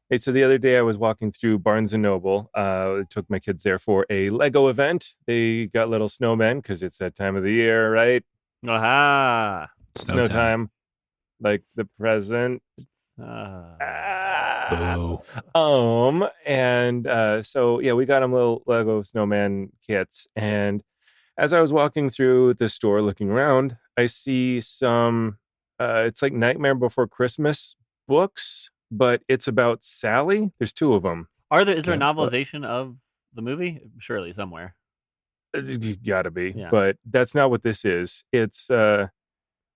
Hey, so the other day I was walking through Barnes and Noble. I took my kids there for a Lego event. They got little snowmen because it's that time of the year, right? Aha. Snow Snow time. time, like the present. Ah. Boo. And so yeah, we got them little Lego snowman kits. And as I was walking through the store looking around, I see some it's like Nightmare Before Christmas books, but it's about Sally. There's two of them. Is there a Okay. novelization of the movie? Surely somewhere. You gotta be, Yeah. but that's not what this is. It's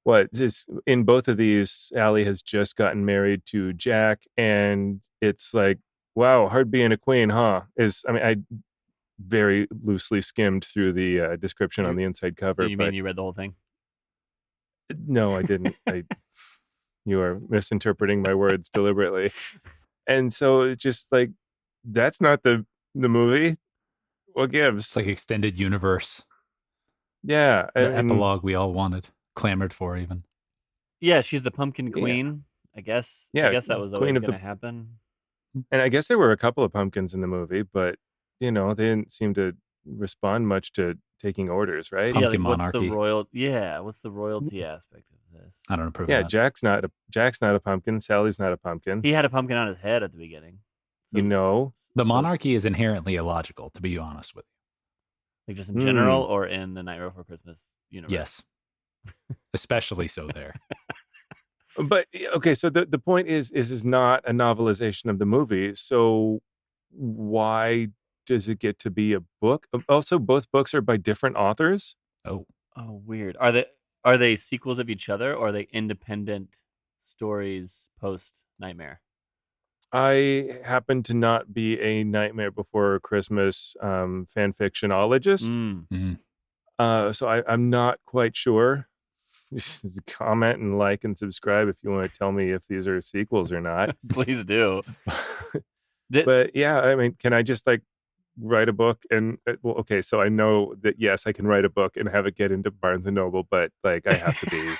what this in both of these, Sally has just gotten married to Jack, and it's like, wow, hard being a queen, huh? I very loosely skimmed through the description on You, the inside cover, you mean but you read the whole thing? no, I didn't. You are misinterpreting my words deliberately. And so it's just like, that's not the movie. What gives? It's like extended universe. Yeah. The epilogue we all wanted, clamored for even. Yeah, she's the Pumpkin Yeah. Queen. I guess. Yeah, I guess that was Queen always of going the- to happen. And I guess there were a couple of pumpkins in the movie, but they didn't seem to respond much to taking orders, right? Pumpkin Yeah, like monarchy. what's the royalty aspect of this? I don't approve Yeah, of that. Jack's not a pumpkin. Sally's not a pumpkin. He had a pumpkin on his head at the beginning. You know, The monarchy is inherently illogical, to be honest with Like just in general or in the Nightmare Before Christmas universe? you. Yes. Especially so there. but okay. So the point is not a novelization of the movie. So why does it get to be a book? Also, both books are by different authors. Oh. Oh, weird. Are they sequels of each other, or are they independent stories post Nightmare? I happen to not be a Nightmare Before Christmas fan fictionologist. So I'm not quite sure. Comment and like and subscribe if you want to tell me if these are sequels or not. Please do. But yeah, I mean, can I just like write a book and well, okay, so I know that yes, I can write a book and have it get into Barnes and Noble, but like I have to be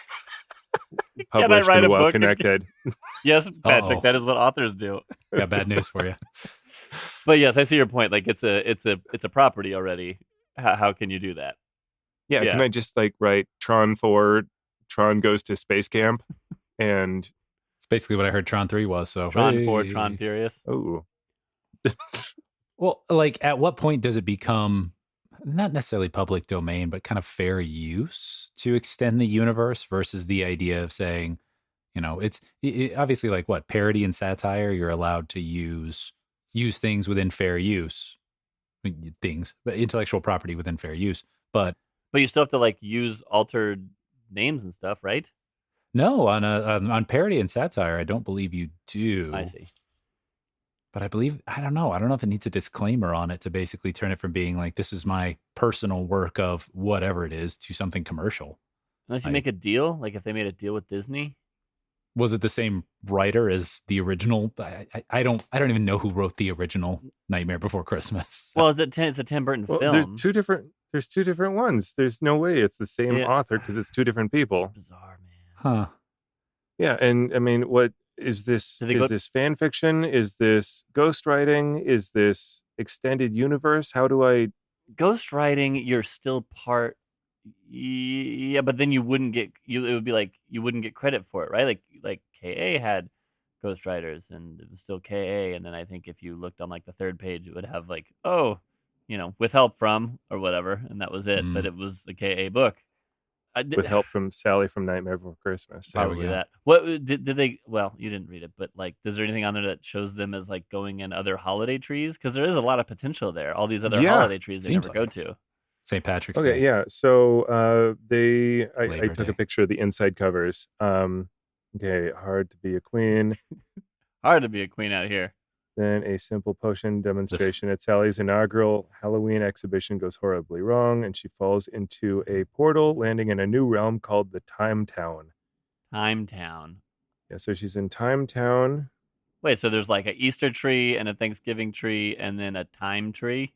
published write and a book well and- connected. Yes, Patrick, Uh-oh. that is what authors do. Got bad news for you. But yes, I see your point. Like it's a property already. How can you do that? Yeah, Yeah. can I just like write Tron 4, Tron goes to space camp, and It's basically what I heard Tron 3 was. So Tron 4, hey. Tron Furious. oh, Well, like at what point does it become not necessarily public domain, but kind of fair use to extend the universe versus the idea of saying, it's obviously like what parody and satire. You're allowed to use things within fair use, but intellectual property within fair use. But But you still have to like use altered names and stuff, right? no, on parody and satire, I don't believe you do. I see. But I don't know if it needs a disclaimer on it to basically turn it from being like, this is my personal work of whatever it is to something commercial. Unless you make a deal, like if they made a deal with Disney. Was it the same writer as the original? I don't even know who wrote the original Nightmare Before Christmas. Well, it's a Tim Burton well, film. there's two different ones. There's no way it's the same Yeah. author because it's two different people. It's bizarre, man. Huh. Yeah, and I mean, what is this? Did they Is go- this fan fiction? Is this ghostwriting? Is this extended universe? How do I? Ghostwriting, you're still part. Yeah, but then you wouldn't get you. It would be like you wouldn't get credit for it, right? Like KA had ghostwriters, and it was still KA. And then I think if you looked on like the third page, it would have like, oh, with help from or whatever, and that was it. But it was a KA book. With help from Sally from Nightmare Before Christmas. There we Probably go. that. What did they? Well, you didn't read it, but like, is there anything on there that shows them as like going in other holiday trees? Because there is a lot of potential there. All these other Yeah, holiday trees they seems never go like to. St. Patrick's Okay, Day. yeah. So I Labor took Day. a picture of the inside covers. Okay, hard to be a queen. Hard to be a queen out here. Then a simple potion demonstration at Sally's inaugural Halloween exhibition goes horribly wrong, and she falls into a portal, landing in a new realm called the Time Town. Time Town. Yeah, so she's in Time Town. Wait, so there's like an Easter tree and a Thanksgiving tree and then a time tree?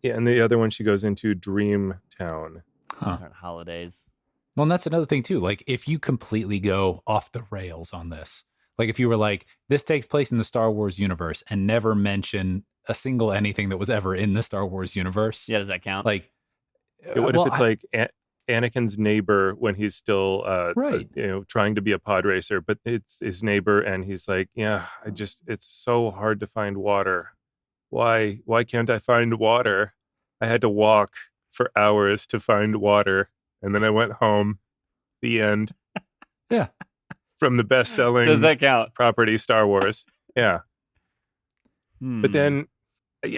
Yeah, and the other one she goes into Dream Town. Huh. Those aren't holidays. Well, and that's another thing too. Like if you completely go off the rails on this, Like if you were like, this takes place in the Star Wars universe and never mention a single anything that was ever in the Star Wars universe. Yeah, does that count? Like, What if it's like Anakin's neighbor when he's still, right. trying to be a pod racer, but it's his neighbor, and he's like, yeah, it's so hard to find water. Why can't I find water? I had to walk for hours to find water, and then I went home. The end. Yeah. From the best-selling Does that count? property, Star Wars. Yeah. But then,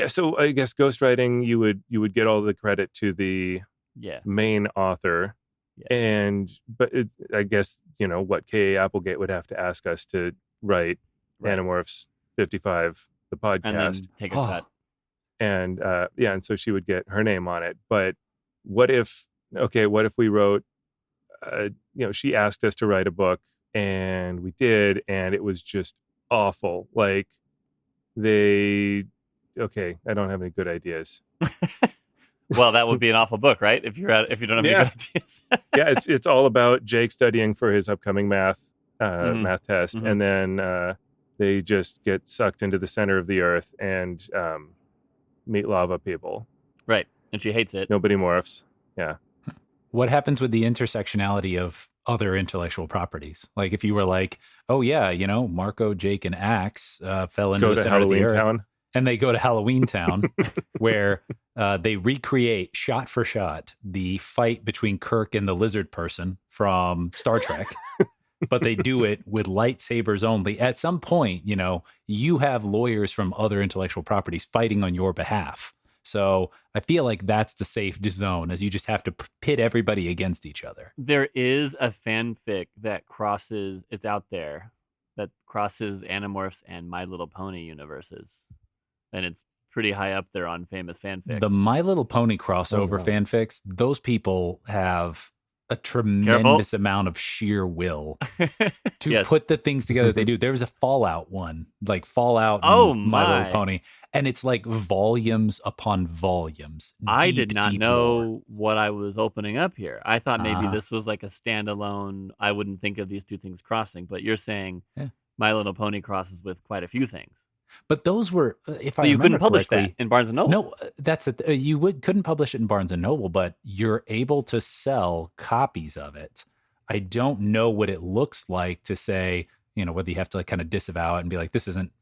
so I guess ghostwriting, you would get all the credit to the main author. Yeah. But I guess, what K.A. Applegate would have to ask us to write Animorphs-55, the podcast. And then take a cut. And and so she would get her name on it. But what if we wrote, she asked us to write a book, and we did, and it was just awful. Like I don't have any good ideas. Well, that would be an awful book, right? If you don't have any good ideas. Yeah, it's all about Jake studying for his upcoming math test, and then they just get sucked into the center of the earth and meet lava people. Right, and she hates it. Nobody morphs. Yeah. What happens with the intersectionality of other intellectual properties? Like if you were like, oh yeah, Marco, Jake, and Axe fell into the center of the earth, town. And they go to Halloween Town, where they recreate shot for shot the fight between Kirk and the lizard person from Star Trek. But they do it with lightsabers only. At some point, you have lawyers from other intellectual properties fighting on your behalf. So I feel like that's the safe zone, as you just have to pit everybody against each other. There is a fanfic that it's out there, that crosses Animorphs and My Little Pony universes. And it's pretty high up there on famous fanfics. The My Little Pony crossover fanfics, those people have a tremendous amount of sheer will to put the things together they do. There was a Fallout one, like Fallout and My Little Pony, and it's like volumes upon volumes. I did not know what I was opening up here. I thought maybe this was like a standalone, I wouldn't think of these two things crossing, but you're saying My Little Pony crosses with quite a few things. But those were, if I you remember couldn't publish correctly, that in Barnes and Noble. No, that's it. You couldn't publish it in Barnes and Noble, but you're able to sell copies of it. I don't know what it looks like to say, whether you have to kind of disavow it and be like, this isn't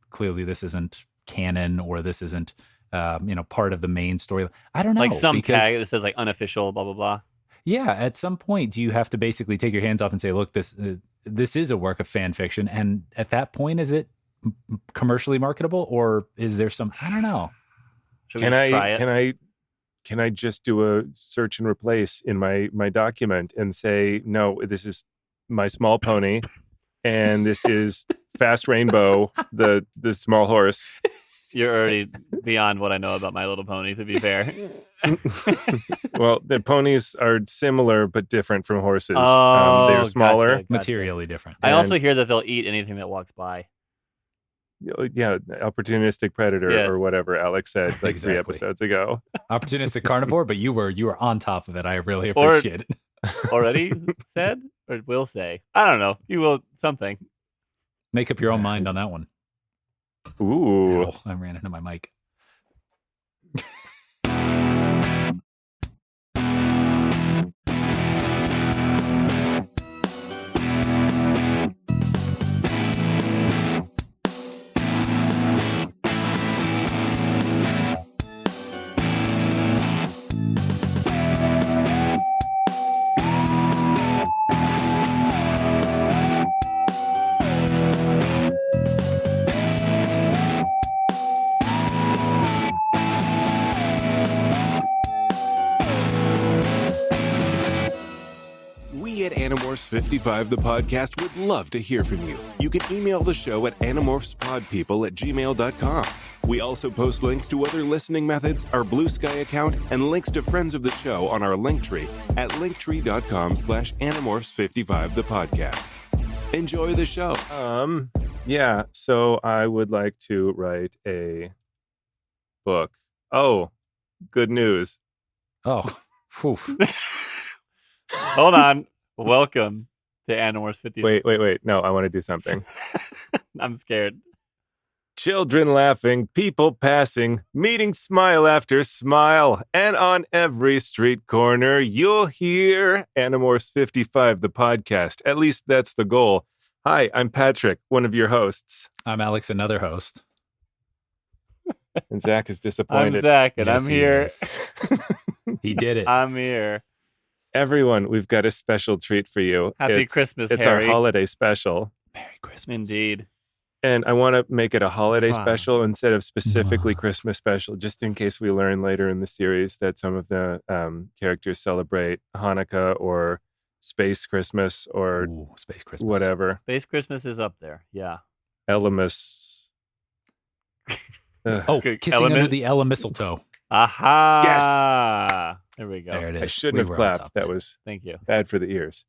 canon, or this isn't, part of the main story. I don't know. Like some tag that says like unofficial, blah, blah, blah. Yeah. At some point, do you have to basically take your hands off and say, look, this is a work of fan fiction. And at that point, is it commercially marketable, or is there some, I don't know. Can I just do a search and replace in my document and say, no, this is My Small Pony and this is Fast Rainbow, the small horse. You're already beyond what I know about My Little Pony, to be fair. Well, the ponies are similar but different from horses. Oh, they're smaller. gotcha. Materially different. I also hear that they'll eat anything that walks by. Yeah, opportunistic predator or whatever Alex said like 3 episodes ago. Opportunistic carnivore, but you were on top of it. I really appreciate it. Already said, or will say? I don't know. You will something. Make up your own mind on that one. Ooh. Oh, I ran into my mic. Animorphs-55, the podcast, would love to hear from you. You can email the show at animorphspodpeople@gmail.com. We also post links to other listening methods, our Blue Sky account, and links to friends of the show on our Linktree at linktree.com/Animorphs-55, the podcast. Enjoy the show. Yeah, so I would like to write a book. Oh, good news. Oh, hold on. Welcome to Animorphs 50. Wait. No, I want to do something. I'm scared. Children laughing, people passing, meeting smile after smile, and on every street corner, you'll hear Animorphs 55, the podcast. At least that's the goal. Hi, I'm Patrick, one of your hosts. I'm Alex, another host. And Zach is I'm disappointed. Zach, and Yes, I'm he here. is. He did it. I'm here. Everyone, we've got a special treat for you. Happy Christmas, It's Harry. our holiday special. Merry Christmas. Indeed. And I want to make it a holiday Mwah. special instead of specifically Mwah. Christmas special, just in case we learn later in the series that some of the characters celebrate Hanukkah or Space Christmas or Ooh, Space Christmas. whatever. Space Christmas is up there. Yeah. Elemus. Oh, Good kissing under element. the Ella mistletoe. Aha! There we go. There it is. I shouldn't have were on top clapped. of That it. was Thank you. bad for the ears.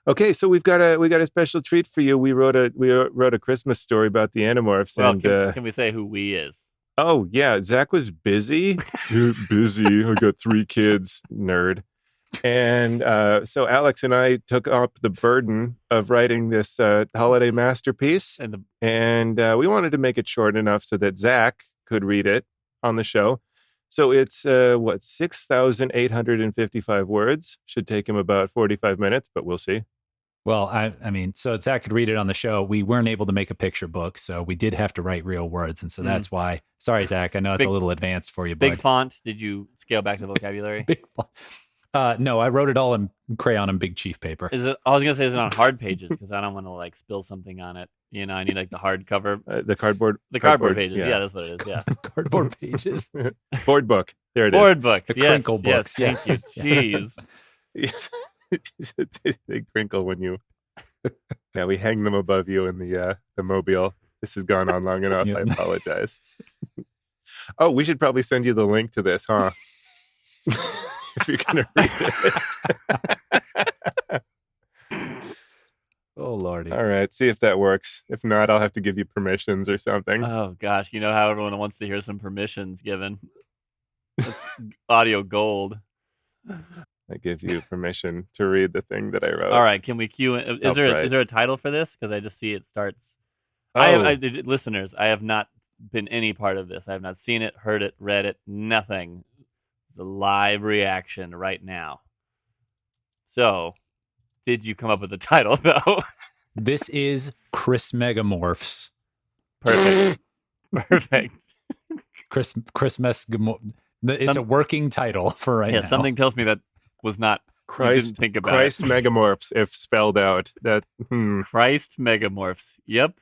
Okay, so we got a special treat for you. We wrote a Christmas story about the Animorphs, Well, and can we say who we is? oh yeah, Zach was busy. Busy. I got 3 kids, nerd. And so Alex and I took up the burden of writing this holiday masterpiece, And and we wanted to make it short enough so that Zach could read it on the show. So it's 6,855 words. Should take him about 45 minutes, but we'll see. Well, I mean, so Zach could read it on the show. We weren't able to make a picture book, so we did have to write real words. And so that's why. Sorry, Zach. I know it's Big- a little advanced for you, big bud. font. Did you scale back the vocabulary? Big font. No, I wrote it all in crayon and big chief paper. Is it? I was gonna say, is it on hard pages? Because I don't want to like spill something on it. You know, I need like the hardcover, The cardboard. the cardboard pages. Yeah, that's what it is. Yeah, Cardboard pages. Board book. There it is. board books. The yes, crinkle books, Yes, yes. thank you. Jeez. Yes. They crinkle when you. Yeah, we hang them above you in the mobile. This has gone on long enough. Yeah. I apologize. Oh, we should probably send you the link to this, huh? If you're gonna read it. Oh, Lordy. All right, see if that works. If not, I'll have to give you permissions or something. Oh gosh, you know how everyone wants to hear some permissions given. That's audio gold. I give you permission to read the thing that I wrote. All right, can we cue in? Is Upright. there a title for this? Because I just see it starts. Oh, Listeners, I have not been any part of this. I have not seen it, heard it, read it, nothing. It's a live reaction right now. So, did you come up with a title though? This is Chris Megamorphs. Perfect. Perfect. Christmas. It's a working title for right Yeah, now. something tells me that was not. You Christ, didn't think about Christ it. Megamorphs, if spelled out. That Christ Megamorphs. Yep.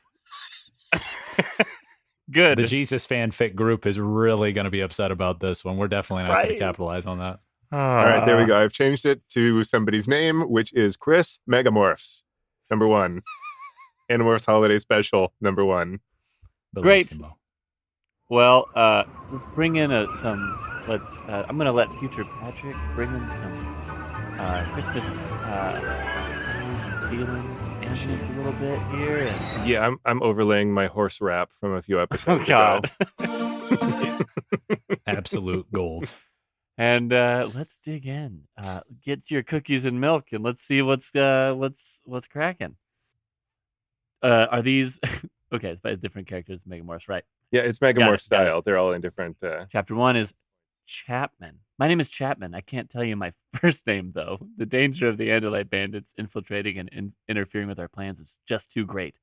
Good. The Jesus fanfic group is really going to be upset about this one. We're definitely not going Right. to capitalize on that. All right, there we go. I've changed it to somebody's name, which is Chris Megamorphs, number 1. Animorphs Holiday Special, number 1. Great. Bellissimo. Well, let's bring in some. I'm gonna let future Patrick bring in some Christmas sounds and feelings, ambience a little bit here. And Yeah, I'm overlaying my horse rap from a few oh episodes god! Absolute gold. And let's dig in. Get your cookies and milk, and let's see what's cracking. Are these okay? It's by different characters. Megamorphs, right? Yeah, it's Got Megamorph it. style. They're all in different. Chapter 1 is Chapman. My name is Chapman. I can't tell you my first name, though. The danger of the Andalite bandits infiltrating and interfering with our plans is just too great.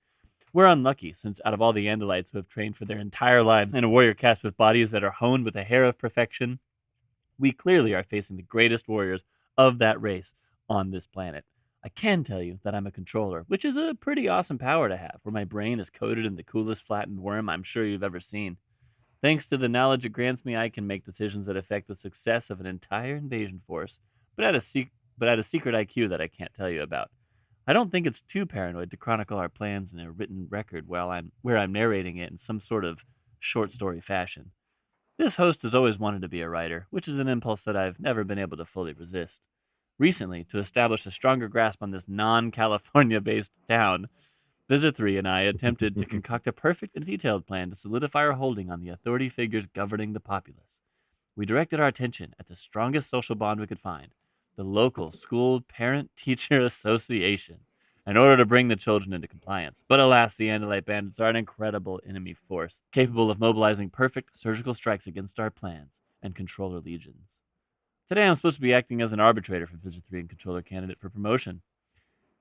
We're unlucky, since out of all the Andalites who have trained for their entire lives in a warrior caste with bodies that are honed with a hair of perfection, we clearly are facing the greatest warriors of that race on this planet. I can tell you that I'm a controller, which is a pretty awesome power to have, where my brain is coated in the coolest flattened worm I'm sure you've ever seen. Thanks to the knowledge it grants me, I can make decisions that affect the success of an entire invasion force, but at a secret IQ that I can't tell you about. I don't think it's too paranoid to chronicle our plans in a written record where I'm narrating it in some sort of short story fashion. This host has always wanted to be a writer, which is an impulse that I've never been able to fully resist. Recently, to establish a stronger grasp on this non-California-based town, Visitor 3 and I attempted to concoct a perfect and detailed plan to solidify our holding on the authority figures governing the populace. We directed our attention at the strongest social bond we could find, the local school parent-teacher association in order to bring the children into compliance. But alas, the Andalite bandits are an incredible enemy force, capable of mobilizing perfect surgical strikes against our plans and controller legions. Today I'm supposed to be acting as an arbitrator for Visitor 3 and controller candidate for promotion.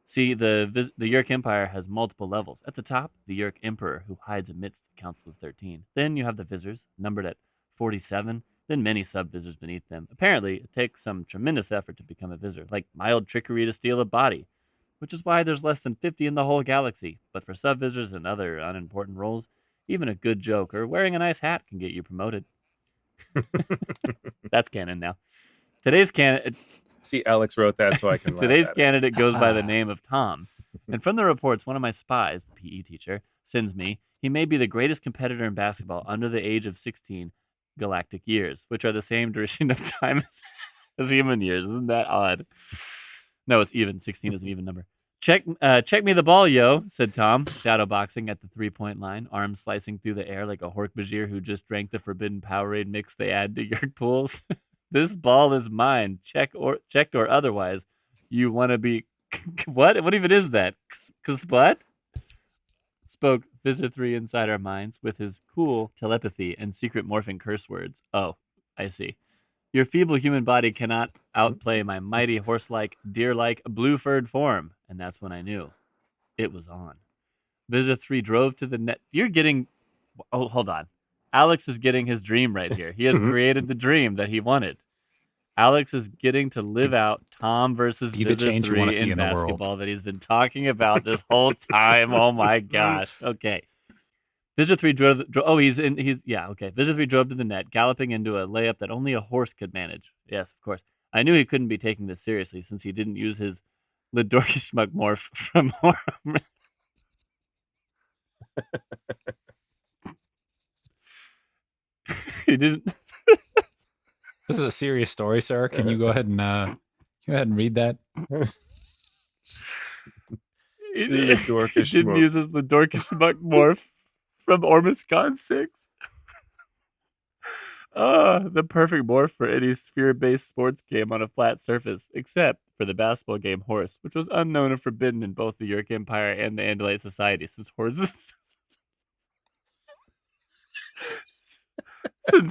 See, the Yeerk Empire has multiple levels. At the top, the Yeerk Emperor, who hides amidst the Council of 13. Then you have the Visitors, numbered at 47, then many sub-Visitors beneath them. Apparently, it takes some tremendous effort to become a Visitor, like mild trickery to steal a body, which is why there's less than 50 in the whole galaxy. But for sub-Visitors and other unimportant roles, even a good joke or wearing a nice hat can get you promoted. That's canon now. Today's candidate... See, Alex wrote that so I can laugh Today's at it. candidate goes by the name of Tom. And from the reports, one of my spies, the PE teacher, sends me, he may be the greatest competitor in basketball under the age of 16 galactic years, which are the same duration of time as human years. Isn't that odd? No, it's even. 16 is an even number. Check me the ball, yo, said Tom, shadowboxing at the three-point line, arms slicing through the air like a Hork-Bajir who just drank the forbidden Powerade mix they add to Yeerk pools. This ball is mine, checked or otherwise. You want to be... What? What even is that? Cause what? Spoke Visitor 3 inside our minds with his cool telepathy and secret morphing curse words. Oh, I see. Your feeble human body cannot outplay my mighty horse-like, deer-like, blue-furred form. And that's when I knew. It was on. Visitor 3 drove to the net. You're getting... Oh, hold on. Alex is getting his dream right here. He has created the dream that he wanted. Alex is getting to live out Tom versus Visitor 3 in basketball that he's been talking about this whole time. Oh my gosh. Okay. Visitor 3 drove Visitor 3 drove to the net, galloping into a layup that only a horse could manage. Yes, of course. I knew he couldn't be taking this seriously since he didn't use his Lidorki morph from Morph. He didn't. This is a serious story, sir. Can you go ahead and read that? He didn't use his Lidorki morph from Ormuscon 6. The perfect morph for any sphere-based sports game on a flat surface, except for the basketball game Horse, which was unknown and forbidden in both the Yeerk Empire and the Andalite Society, since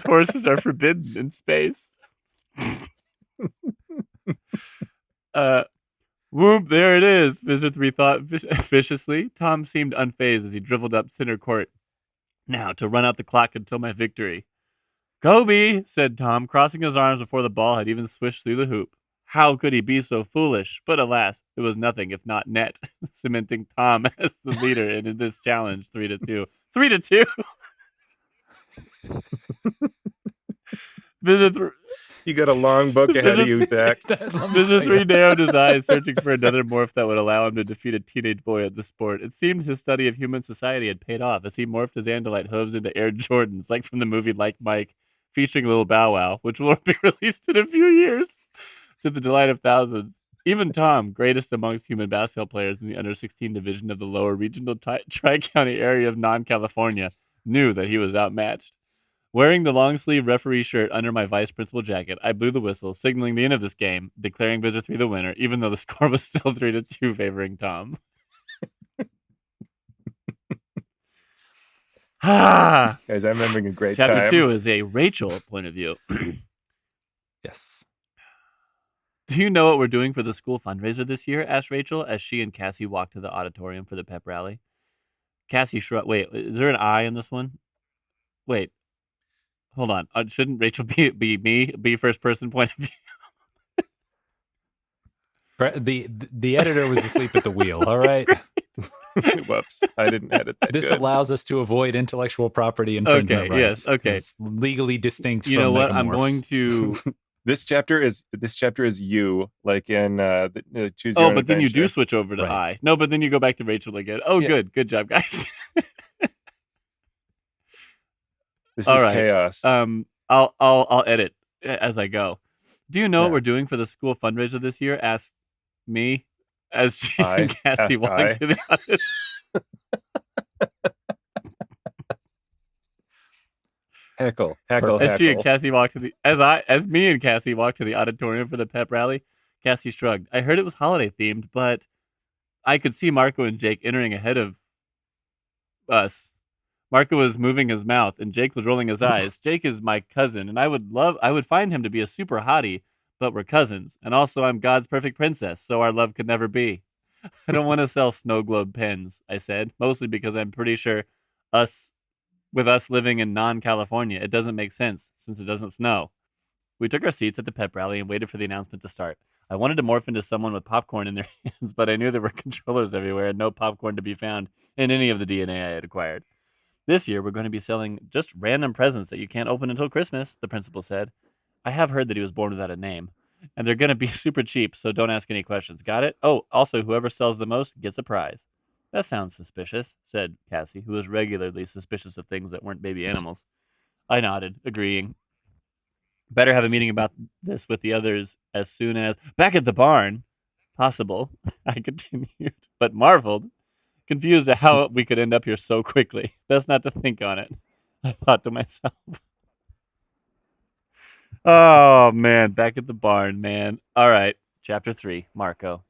horses are forbidden in space. Whoop, there it is, Visitor 3 thought viciously. Tom seemed unfazed as he dribbled up center court. Now, to run out the clock until my victory. Kobe, said Tom, crossing his arms before the ball had even swished through the hoop. How could he be so foolish? But alas, it was nothing if not net, cementing Tom as the leader in this challenge 3-2. 3-2? Visitor You got a long book ahead of you, Zach. Visitor 3 narrowed his eyes, searching for another morph that would allow him to defeat a teenage boy at the sport. It seemed his study of human society had paid off as he morphed his Andalite hooves into Air Jordans, like from the movie Like Mike, featuring Lil Bow Wow, which will be released in a few years, to the delight of thousands. Even Tom, greatest amongst human basketball players in the under-16 division of the lower regional tri-county area of non-California, knew that he was outmatched. Wearing the long-sleeve referee shirt under my vice principal jacket, I blew the whistle, signaling the end of this game, declaring Visitor 3 the winner, even though the score was still 3-2 favoring Tom. Guys, I'm having a great time. Chapter 2 is a Rachel point of view. Yes. Do you know what we're doing for the school fundraiser this year? Asked Rachel as she and Cassie walked to the auditorium for the pep rally. Cassie shrugged. Wait, is there an I in this one? Wait. Hold on. Shouldn't Rachel be first person point of view? The editor was asleep at the wheel. All right. Whoops. I didn't edit that. This good. allows us to avoid intellectual property infringement rights. Yes. Okay. It's legally distinct. You from know what? Megamorphs. I'm going to. This chapter is you, like in Choose Your Oh, Own but then you do Adventure. switch over to Right. I. No, but then you go back to Rachel again. Oh, Yeah. Good job, guys. This All is right. chaos. I'll edit as I go. Do you know what Yeah. we're doing for the school fundraiser this year? Ask me as she and Cassie Ask walk I. to the auditorium. Heckle. As she and Cassie walk to the as me and Cassie walk to the auditorium for the pep rally. Cassie shrugged. I heard it was holiday themed, but I could see Marco and Jake entering ahead of us. Marco was moving his mouth, and Jake was rolling his eyes. Jake is my cousin, and I would find him to be a super hottie, but we're cousins. And also, I'm God's perfect princess, so our love could never be. I don't want to sell snow globe pens, I said, mostly because I'm pretty sure us living in non-California, it doesn't make sense since it doesn't snow. We took our seats at the pep rally and waited for the announcement to start. I wanted to morph into someone with popcorn in their hands, but I knew there were controllers everywhere and no popcorn to be found in any of the DNA I had acquired. This year, we're going to be selling just random presents that you can't open until Christmas, the principal said. I have heard that he was born without a name. And they're going to be super cheap, so don't ask any questions. Got it? Oh, also, whoever sells the most gets a prize. That sounds suspicious, said Cassie, who was regularly suspicious of things that weren't baby animals. I nodded, agreeing. Better have a meeting about this with the others as soon as... Back at the barn. Possible, I continued, but marveled. Confused at how we could end up here so quickly. Best not to think on it, I thought to myself. Oh, man. Back at the barn, man. All right. Chapter 3, Marco.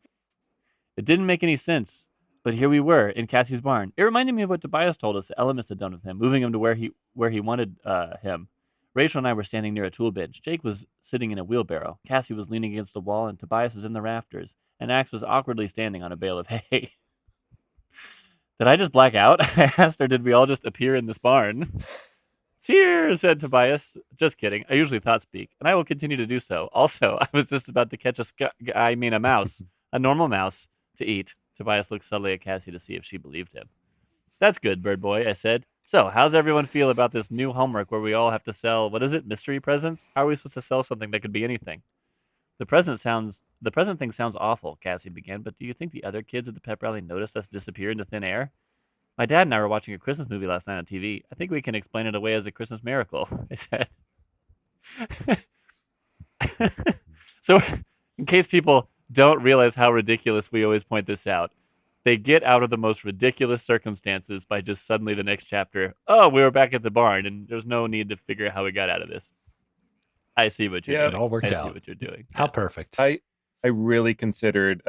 It didn't make any sense, but here we were in Cassie's barn. It reminded me of what Tobias told us that Elemis had done with him, moving him to where he wanted him. Rachel and I were standing near a tool bench. Jake was sitting in a wheelbarrow. Cassie was leaning against the wall, and Tobias was in the rafters. And Axe was awkwardly standing on a bale of hay. Did I just black out? I asked, or did we all just appear in this barn? Cheers, said Tobias. Just kidding. I usually thought speak, and I will continue to do so. Also, I was just about to catch a mouse, a normal mouse, to eat. Tobias looked subtly at Cassie to see if she believed him. That's good, bird boy, I said. So, how's everyone feel about this new homework where we all have to sell, mystery presents? How are we supposed to sell something that could be anything? The present thing sounds awful, Cassie began, but do you think the other kids at the pep rally noticed us disappear into thin air? My dad and I were watching a Christmas movie last night on TV. I think we can explain it away as a Christmas miracle, I said. So, in case people don't realize how ridiculous we always point this out, they get out of the most ridiculous circumstances by just suddenly the next chapter, oh, we were back at the barn, and there's no need to figure out how we got out of this. I see what you're doing. It all worked out. I see what you're doing. How perfect. I really considered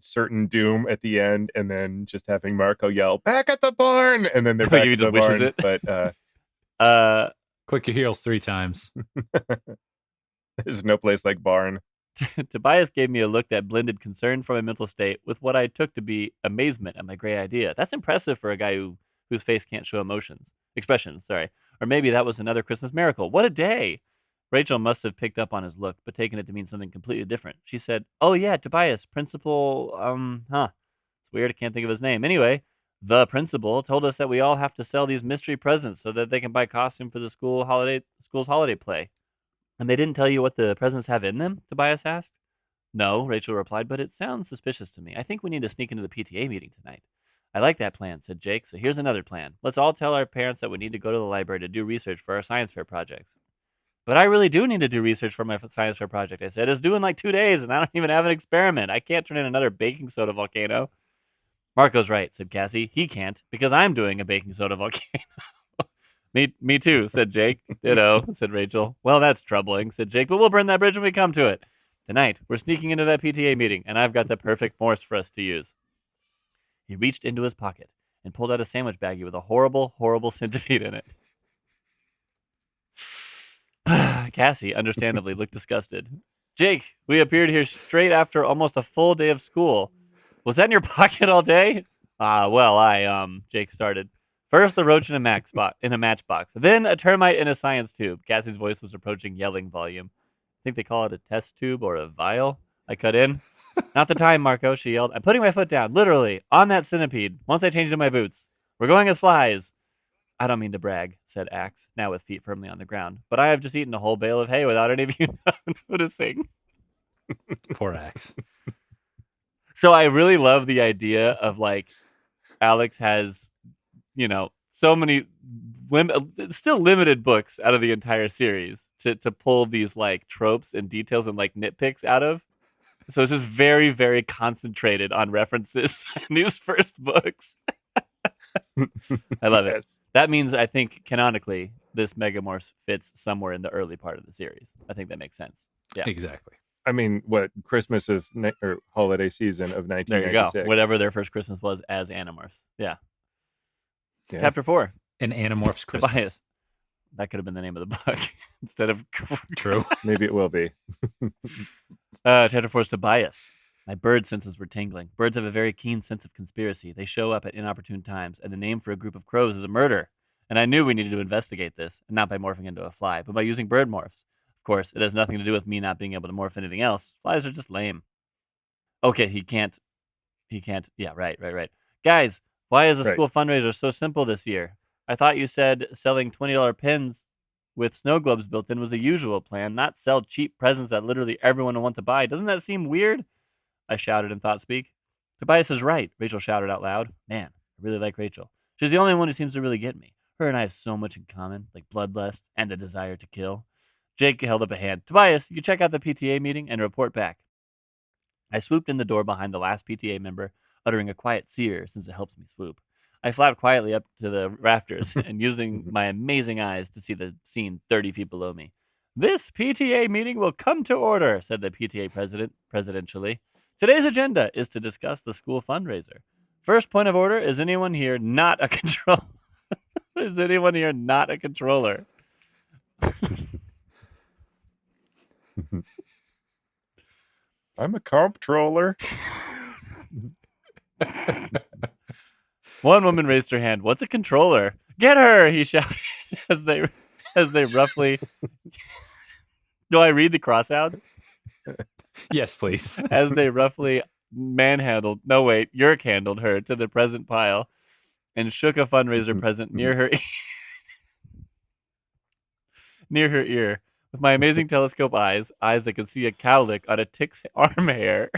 certain doom at the end, and then just having Marco yell "back at the barn," and then they're back at the barn. It. But click your heels 3 times. There's no place like barn. Tobias gave me a look that blended concern from my mental state with what I took to be amazement at my great idea. That's impressive for a guy whose face can't show expressions. Or maybe that was another Christmas miracle. What a day! Rachel must have picked up on his look, but taken it to mean something completely different. She said, oh yeah, Tobias, principal, It's weird, I can't think of his name. Anyway, the principal told us that we all have to sell these mystery presents so that they can buy costume for the school's holiday play. And they didn't tell you what the presents have in them? Tobias asked. No, Rachel replied, but it sounds suspicious to me. I think we need to sneak into the PTA meeting tonight. I like that plan, said Jake, so here's another plan. Let's all tell our parents that we need to go to the library to do research for our science fair projects. But I really do need to do research for my science fair project, I said. It's due in like 2 days, and I don't even have an experiment. I can't turn in another baking soda volcano. Marco's right, said Cassie. He can't, because I'm doing a baking soda volcano. Me too, said Jake. Ditto, said Rachel. Well, that's troubling, said Jake, but we'll burn that bridge when we come to it. Tonight, we're sneaking into that PTA meeting, and I've got the perfect morphs for us to use. He reached into his pocket and pulled out a sandwich baggie with a horrible, horrible centipede in it. Cassie, understandably, looked disgusted. Jake, we appeared here straight after almost a full day of school. Was that in your pocket all day? Jake started. First, the roach in a matchbox. Then, a termite in a science tube. Cassie's voice was approaching yelling volume. I think they call it a test tube or a vial. I cut in. Not the time, Marco, she yelled. I'm putting my foot down, literally, on that centipede, once I change into my boots. We're going as flies. I don't mean to brag, said Axe, now with feet firmly on the ground, but I have just eaten a whole bale of hay without any of you noticing. Poor Axe. So I really love the idea of, like, Alex has, so many still limited books out of the entire series to pull these, like, tropes and details and, like, nitpicks out of. So it's just very, very concentrated on references in these first books. I love it. Yes. That means I think canonically this Megamorph fits somewhere in the early part of the series. I think that makes sense. Yeah. Exactly. I mean, what Christmas or holiday season of There you go. 1996? Whatever their first Christmas was as Animorphs. Yeah. Yeah. Chapter 4. An Animorphs Christmas. Tobias. That could have been the name of the book instead of. True. Maybe it will be. Chapter 4 is Tobias. My bird senses were tingling. Birds have a very keen sense of conspiracy. They show up at inopportune times, and the name for a group of crows is a murder. And I knew we needed to investigate this, and not by morphing into a fly, but by using bird morphs. Of course, it has nothing to do with me not being able to morph anything else. Flies are just lame. Okay, he can't. Yeah, right. Guys, why is the Right. school fundraiser so simple this year? I thought you said selling $20 pins with snow globes built in was the usual plan, not sell cheap presents that literally everyone will want to buy. Doesn't that seem weird? I shouted in thought speak. Tobias is right, Rachel shouted out loud. Man, I really like Rachel. She's the only one who seems to really get me. Her and I have so much in common, like bloodlust and the desire to kill. Jake held up a hand. Tobias, you check out the PTA meeting and report back. I swooped in the door behind the last PTA member, uttering a quiet seer since it helps me swoop. I flapped quietly up to the rafters and using my amazing eyes to see the scene 30 feet below me. This PTA meeting will come to order, said the PTA president presidentially. Today's agenda is to discuss the school fundraiser. First point of order, is anyone here not a controller? Is anyone here not a controller? I'm a comptroller. One woman raised her hand. What's a controller? Get her! He shouted as they roughly. Do I read the crossouts? Yes, please. As they roughly manhandled. No, wait. Yeerk handled her to the present pile and shook a fundraiser present near her ear. With my amazing telescope eyes that could see a cowlick on a tick's arm hair,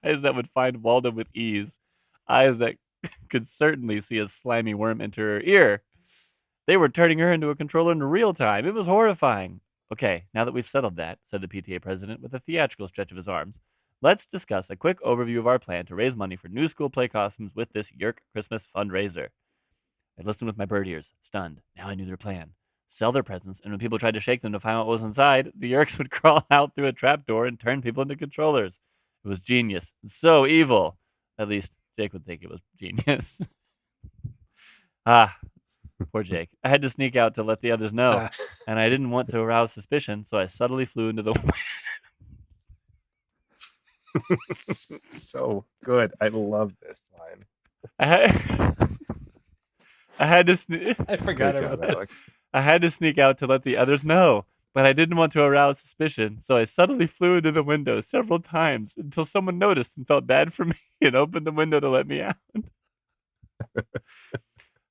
eyes that would find Waldo with ease, eyes that could certainly see a slimy worm enter her ear. They were turning her into a controller in real time. It was horrifying. Okay, now that we've settled that, said the PTA president with a theatrical stretch of his arms, let's discuss a quick overview of our plan to raise money for new school play costumes with this Yeerk Christmas fundraiser. I listened with my bird ears, stunned. Now I knew their plan. Sell their presents, and when people tried to shake them to find out what was inside, the Yeerks would crawl out through a trapdoor and turn people into controllers. It was genius. So evil. At least Jake would think it was genius. Poor Jake. I had to sneak out to let the others know, and I didn't want to arouse suspicion, so I subtly flew into the So good. I love this line. I had to sneak. I forgot Good about job, Alex. this. I had to sneak out to let the others know, but I didn't want to arouse suspicion, so I subtly flew into the window several times until someone noticed and felt bad for me and opened the window to let me out.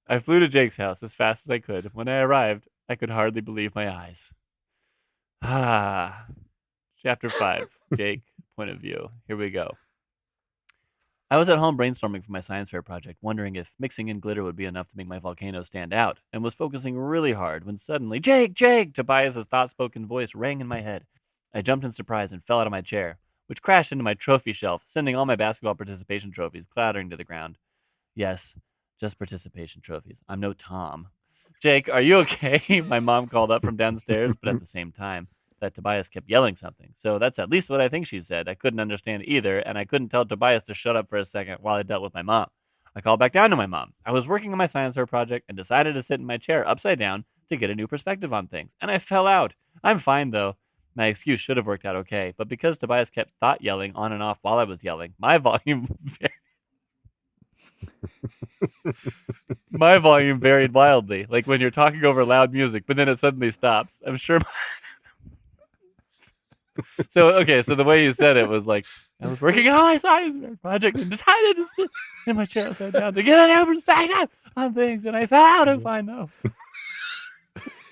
I flew to Jake's house as fast as I could. When I arrived, I could hardly believe my eyes. Chapter 5, Jake, point of view. Here we go. I was at home brainstorming for my science fair project, wondering if mixing in glitter would be enough to make my volcano stand out, and was focusing really hard when suddenly, Jake, Tobias's thought-spoken voice rang in my head. I jumped in surprise and fell out of my chair, which crashed into my trophy shelf, sending all my basketball participation trophies clattering to the ground. Yes, just participation trophies. I'm no Tom. Jake, are you okay? My mom called up from downstairs, but at the same time, that Tobias kept yelling something. So that's at least what I think she said. I couldn't understand either, and I couldn't tell Tobias to shut up for a second while I dealt with my mom. I called back down to my mom. I was working on my science fair project and decided to sit in my chair upside down to get a new perspective on things, and I fell out. I'm fine, though. My excuse should have worked out okay, but because Tobias kept thought yelling on and off while I was yelling, my volume varied wildly, like when you're talking over loud music, but then it suddenly stops. I'm sure. So the way you said it was like, I was working on my science fair project and decided to sit in my chair upside down to get a new perspective on things, and I fell out. I'm fine, though.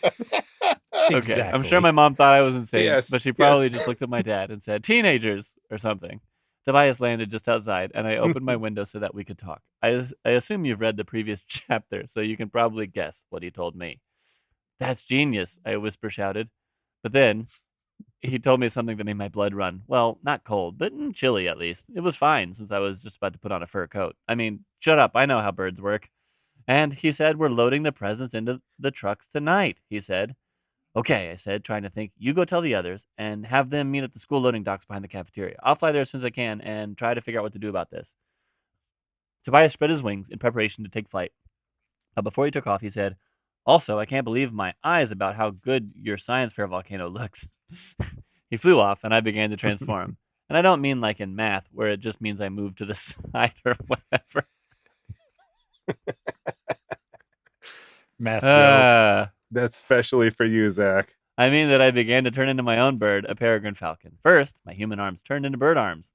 Okay, Exactly. I'm sure my mom thought I was insane, Yes, but she probably yes. just looked at my dad and said, teenagers or something. Tobias landed just outside, and I opened my window so that we could talk. I assume you've read the previous chapter, so you can probably guess what he told me. That's genius, I whisper shouted. But then he told me something that made my blood run. Well, not cold, but chilly at least. It was fine since I was just about to put on a fur coat. I mean, shut up, I know how birds work. And he said, we're loading the presents into the trucks tonight, he said. Okay, I said, trying to think. You go tell the others and have them meet at the school loading docks behind the cafeteria. I'll fly there as soon as I can and try to figure out what to do about this. Tobias spread his wings in preparation to take flight. But before he took off, he said, also, I can't believe my eyes about how good your science fair volcano looks. He flew off, and I began to transform. And I don't mean like in math, where it just means I moved to the side or whatever. Math joke. That's specially for you, Zach. I mean that I began to turn into my own bird, a peregrine falcon. First, my human arms turned into bird arms.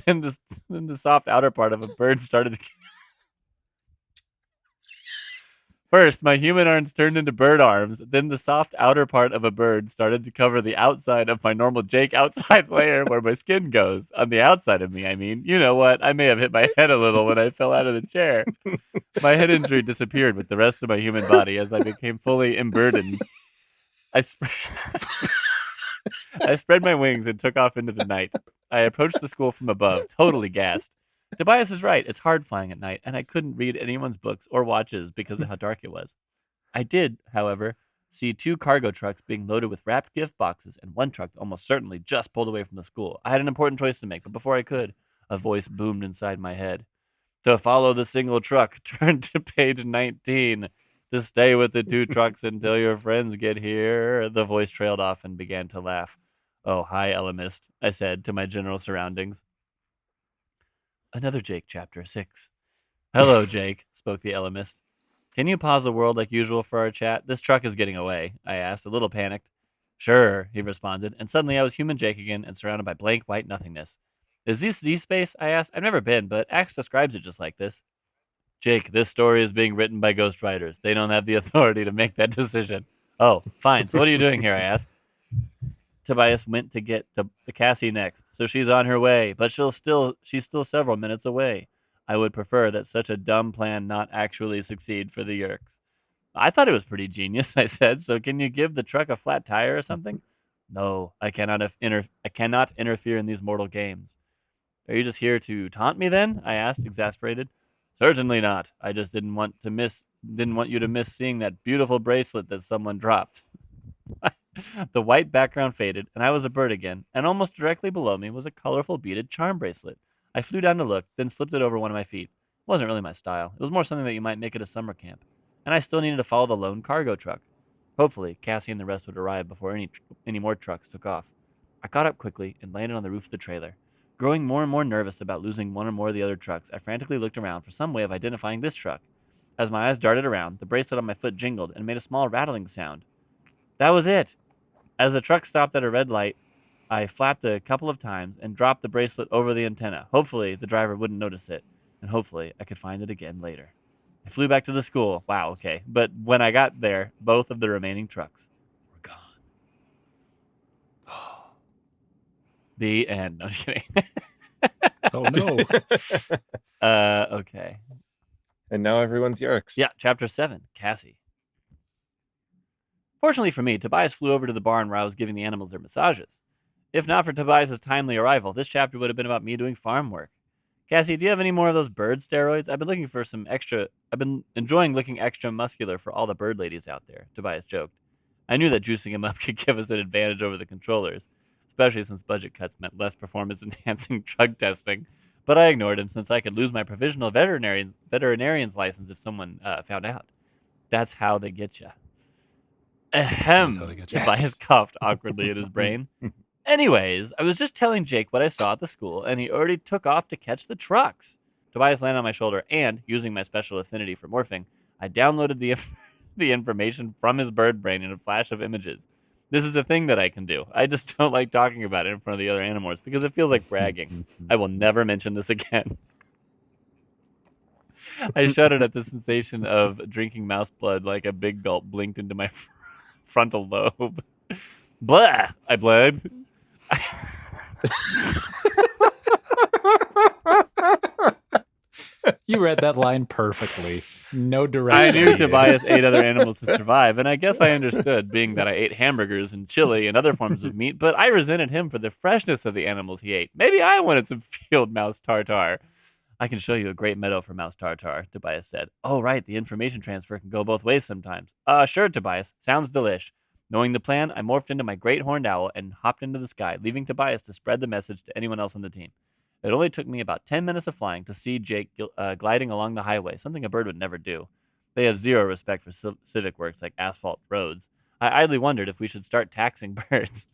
Then the soft outer part of a bird started to... First, my human arms turned into bird arms. Then the soft outer part of a bird started to cover the outside of my normal Jake outside layer where my skin goes. On the outside of me, I mean. You know what? I may have hit my head a little when I fell out of the chair. My head injury disappeared with the rest of my human body as I became fully emburdened. I spread my wings and took off into the night. I approached the school from above, totally gassed. Tobias is right. It's hard flying at night, and I couldn't read anyone's books or watches because of how dark it was. I did, however, see 2 cargo trucks being loaded with wrapped gift boxes, and one truck almost certainly just pulled away from the school. I had an important choice to make, but before I could, a voice boomed inside my head. To follow the single truck, turn to page 19. To stay with the 2 trucks until your friends get here. The voice trailed off and began to laugh. Oh, hi, Elemist, I said to my general surroundings. Another Jake, chapter 6. Hello, Jake, spoke the Elemist. Can you pause the world like usual for our chat? This truck is getting away, I asked, a little panicked. Sure, he responded, and suddenly I was human Jake again and surrounded by blank white nothingness. Is this Z-Space? I asked. I've never been, but Axe describes it just like this. Jake, this story is being written by ghostwriters. They don't have the authority to make that decision. Oh, fine. So what are you doing here, I asked. Tobias went to get to Cassie next, so she's on her way, but she's still several minutes away. I would prefer that such a dumb plan not actually succeed for the Yeerks. I thought it was pretty genius, I said, so can you give the truck a flat tire or something? No, I cannot interfere in these mortal games. Are you just here to taunt me then? I asked, exasperated. Certainly not. I just didn't want you to miss seeing that beautiful bracelet that someone dropped. The white background faded, and I was a bird again, and almost directly below me was a colorful beaded charm bracelet. I flew down to look, then slipped it over one of my feet. It wasn't really my style. It was more something that you might make at a summer camp. And I still needed to follow the lone cargo truck. Hopefully, Cassie and the rest would arrive before any more trucks took off. I caught up quickly and landed on the roof of the trailer. Growing more and more nervous about losing one or more of the other trucks, I frantically looked around for some way of identifying this truck. As my eyes darted around, the bracelet on my foot jingled and made a small rattling sound. That was it! As the truck stopped at a red light, I flapped a couple of times and dropped the bracelet over the antenna. Hopefully, the driver wouldn't notice it, and hopefully, I could find it again later. I flew back to the school. Wow, okay. But when I got there, both of the remaining trucks were gone. The end. No, I'm just kidding. Oh, no. Okay. And now everyone's Yeerks. Yeah, chapter 7, Cassie. Fortunately for me, Tobias flew over to the barn where I was giving the animals their massages. If not for Tobias' timely arrival, this chapter would have been about me doing farm work. Cassie, do you have any more of those bird steroids? I've been enjoying looking extra muscular for all the bird ladies out there, Tobias joked. I knew that juicing him up could give us an advantage over the controllers, especially since budget cuts meant less performance-enhancing drug testing. But I ignored him since I could lose my provisional veterinarian's license if someone found out. That's how they get you. Ahem. Tobias coughed awkwardly at his brain. Anyways, I was just telling Jake what I saw at the school, and he already took off to catch the trucks. Tobias landed on my shoulder, and, using my special affinity for morphing, I downloaded the information from his bird brain in a flash of images. This is a thing that I can do. I just don't like talking about it in front of the other Animorphs because it feels like bragging. I will never mention this again. I shuddered at the sensation of drinking mouse blood like a big gulp blinked into my frontal lobe. Blah! I bled. You read that line perfectly. No direction. I knew Tobias ate other animals to survive, and I guess I understood, being that I ate hamburgers and chili and other forms of meat, but I resented him for the freshness of the animals he ate. Maybe I wanted some field mouse tartare. I can show you a great meadow for mouse tartare, Tobias said. Oh, right, the information transfer can go both ways sometimes. Sure, Tobias. Sounds delish. Knowing the plan, I morphed into my great horned owl and hopped into the sky, leaving Tobias to spread the message to anyone else on the team. It only took me about 10 minutes of flying to see Jake gliding along the highway, something a bird would never do. They have zero respect for civic works like asphalt roads. I idly wondered if we should start taxing birds.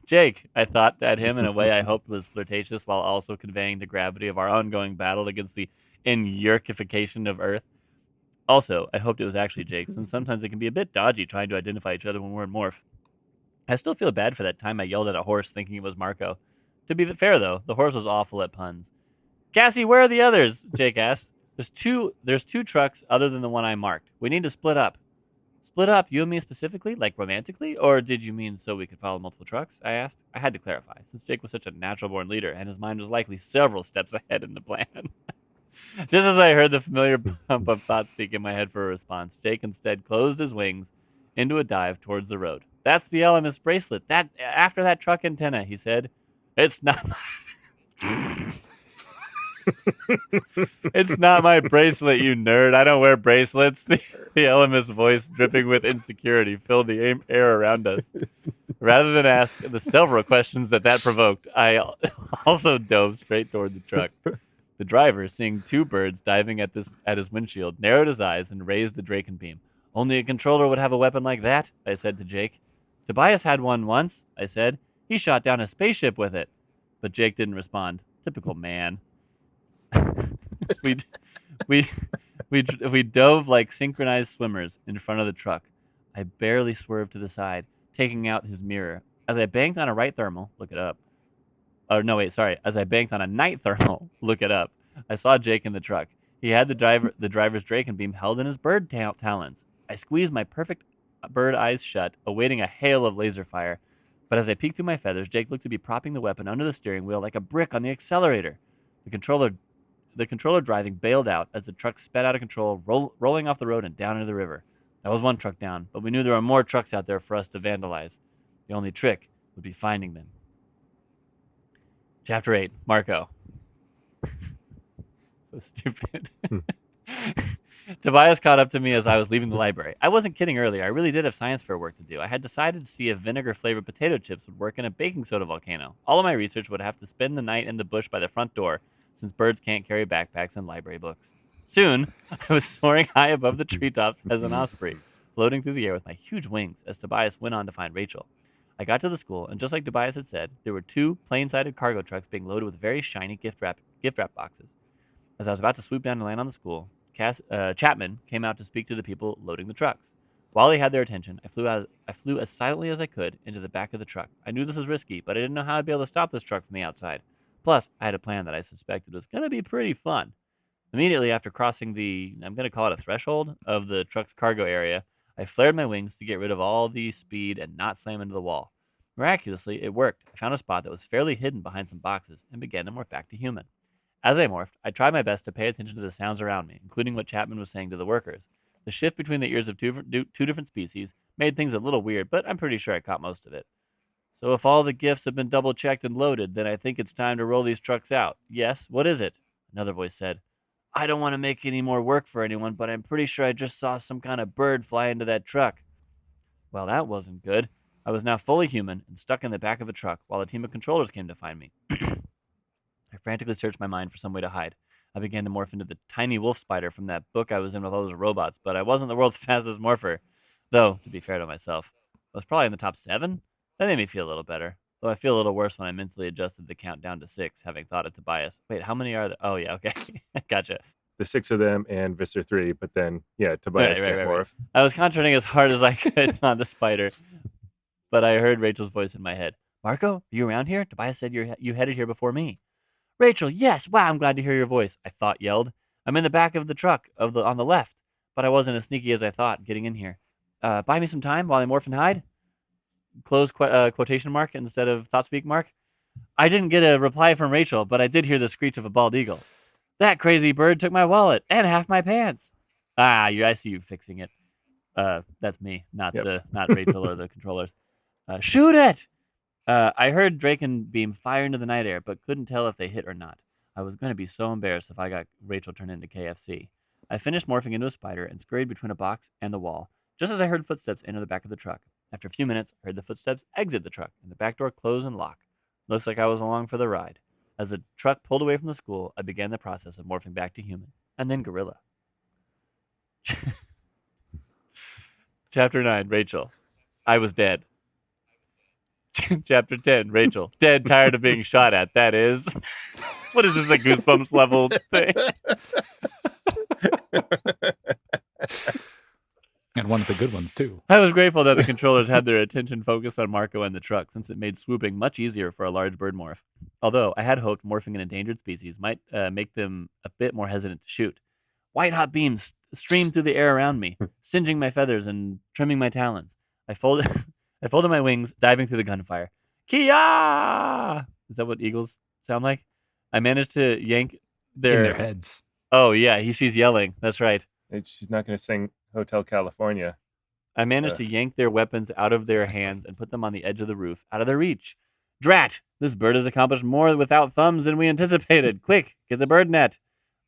Jake, I thought at him in a way I hoped was flirtatious while also conveying the gravity of our ongoing battle against the Yeerkification of Earth. Also, I hoped it was actually Jake, since sometimes it can be a bit dodgy trying to identify each other when we're in morph. I still feel bad for that time I yelled at a horse thinking it was Marco. To be fair, though, the horse was awful at puns. Cassie, where are the others? Jake asked. There's two trucks other than the one I marked. We need to split up. Split up, you and me specifically, like romantically? Or did you mean so we could follow multiple trucks? I asked. I had to clarify, since Jake was such a natural-born leader, and his mind was likely several steps ahead in the plan. Just as I heard the familiar bump of thought speak in my head for a response, Jake instead closed his wings into a dive towards the road. That's the LMS bracelet. That after that truck antenna, he said. It's not It's not my bracelet, you nerd. I don't wear bracelets. The LMS voice, dripping with insecurity, filled the air around us. Rather than ask the several questions that provoked, I also dove straight toward the truck. The driver, seeing two birds diving at his windshield, narrowed his eyes and raised the Draken beam. Only a controller would have a weapon like that, I said to Jake. Tobias had one once, I said. He shot down a spaceship with it. But Jake didn't respond. Typical man. we dove like synchronized swimmers in front of the truck. I barely swerved to the side, taking out his mirror. As I banked on a right thermal, look it up. As I banked on a night thermal, look it up. I saw Jake in the truck. He had the driver's Draken beam held in his bird talons. I squeezed my perfect bird eyes shut, awaiting a hail of laser fire. But as I peeked through my feathers, Jake looked to be propping the weapon under the steering wheel like a brick on the accelerator. The controller driving bailed out as the truck sped out of control, rolling off the road and down into the river. That was one truck down, but we knew there were more trucks out there for us to vandalize. The only trick would be finding them. Chapter 8, Marco. So stupid. Tobias caught up to me as I was leaving the library. I wasn't kidding earlier. I really did have science fair work to do. I had decided to see if vinegar-flavored potato chips would work in a baking soda volcano. All of my research would have to spend the night in the bush by the front door, since birds can't carry backpacks and library books. Soon, I was soaring high above the treetops as an osprey, floating through the air with my huge wings as Tobias went on to find Rachel. I got to the school, and just like Tobias had said, there were two plain-sided cargo trucks being loaded with very shiny gift wrap boxes. As I was about to swoop down and land on the school, Chapman came out to speak to the people loading the trucks. While he had their attention, I flew as silently as I could into the back of the truck. I knew this was risky, but I didn't know how I'd be able to stop this truck from the outside. Plus, I had a plan that I suspected was going to be pretty fun. Immediately after crossing I'm going to call it a threshold, of the truck's cargo area, I flared my wings to get rid of all the speed and not slam into the wall. Miraculously, it worked. I found a spot that was fairly hidden behind some boxes and began to morph back to human. As I morphed, I tried my best to pay attention to the sounds around me, including what Chapman was saying to the workers. The shift between the ears of two different species made things a little weird, but I'm pretty sure I caught most of it. So if all the gifts have been double-checked and loaded, then I think it's time to roll these trucks out. Yes, what is it? Another voice said. I don't want to make any more work for anyone, but I'm pretty sure I just saw some kind of bird fly into that truck. Well, that wasn't good. I was now fully human and stuck in the back of a truck while a team of controllers came to find me. I frantically searched my mind for some way to hide. I began to morph into the tiny wolf spider from that book I was in with all those robots, but I wasn't the world's fastest morpher. Though, to be fair to myself, I was probably in the top 7. That made me feel a little better, though I feel a little worse when I mentally adjusted the count down to 6, having thought of Tobias. Wait, how many are there? Oh, yeah, okay. Gotcha. The 6 of them and Visser 3, but then, yeah, Tobias can't morph. I was concentrating as hard as I could on the spider, but I heard Rachel's voice in my head. Marco, are you around here? Tobias said you headed here before me. Rachel, yes, wow, I'm glad to hear your voice, I thought yelled. I'm in the back of the truck on the left, but I wasn't as sneaky as I thought getting in here. Buy me some time while I morph and hide? Close quotation mark instead of thought speak mark. I didn't get a reply from Rachel, but I did hear the screech of a bald eagle. That crazy bird took my wallet and half my pants. I see you fixing it. That's me, not Rachel or the controllers. Shoot it! I heard Draken beam fire into the night air, but couldn't tell if they hit or not. I was going to be so embarrassed if I got Rachel turned into KFC. I finished morphing into a spider and scurried between a box and the wall. just as I heard footsteps enter the back of the truck. After a few minutes, I heard the footsteps exit the truck and the back door close and lock. Looks like I was along for the ride. As the truck pulled away from the school, I began the process of morphing back to human, and then gorilla. Chapter 9, Rachel. I was dead. Chapter 10, Rachel. Dead, tired of being shot at. That is. What is this, a Goosebumps level thing? And one of the good ones, too. I was grateful that the controllers had their attention focused on Marco and the truck, since it made swooping much easier for a large bird morph. Although I had hoped morphing an endangered species might make them a bit more hesitant to shoot. White-hot beams streamed through the air around me, singeing my feathers and trimming my talons. I folded my wings, diving through the gunfire. Kia! Is that what eagles sound like? I managed to yank In their heads. Oh, yeah, she's yelling. That's right. She's not going to sing Hotel California. I managed to yank their weapons out of their hands and put them on the edge of the roof, out of their reach. Drat! This bird has accomplished more without thumbs than we anticipated. Quick, get the bird net.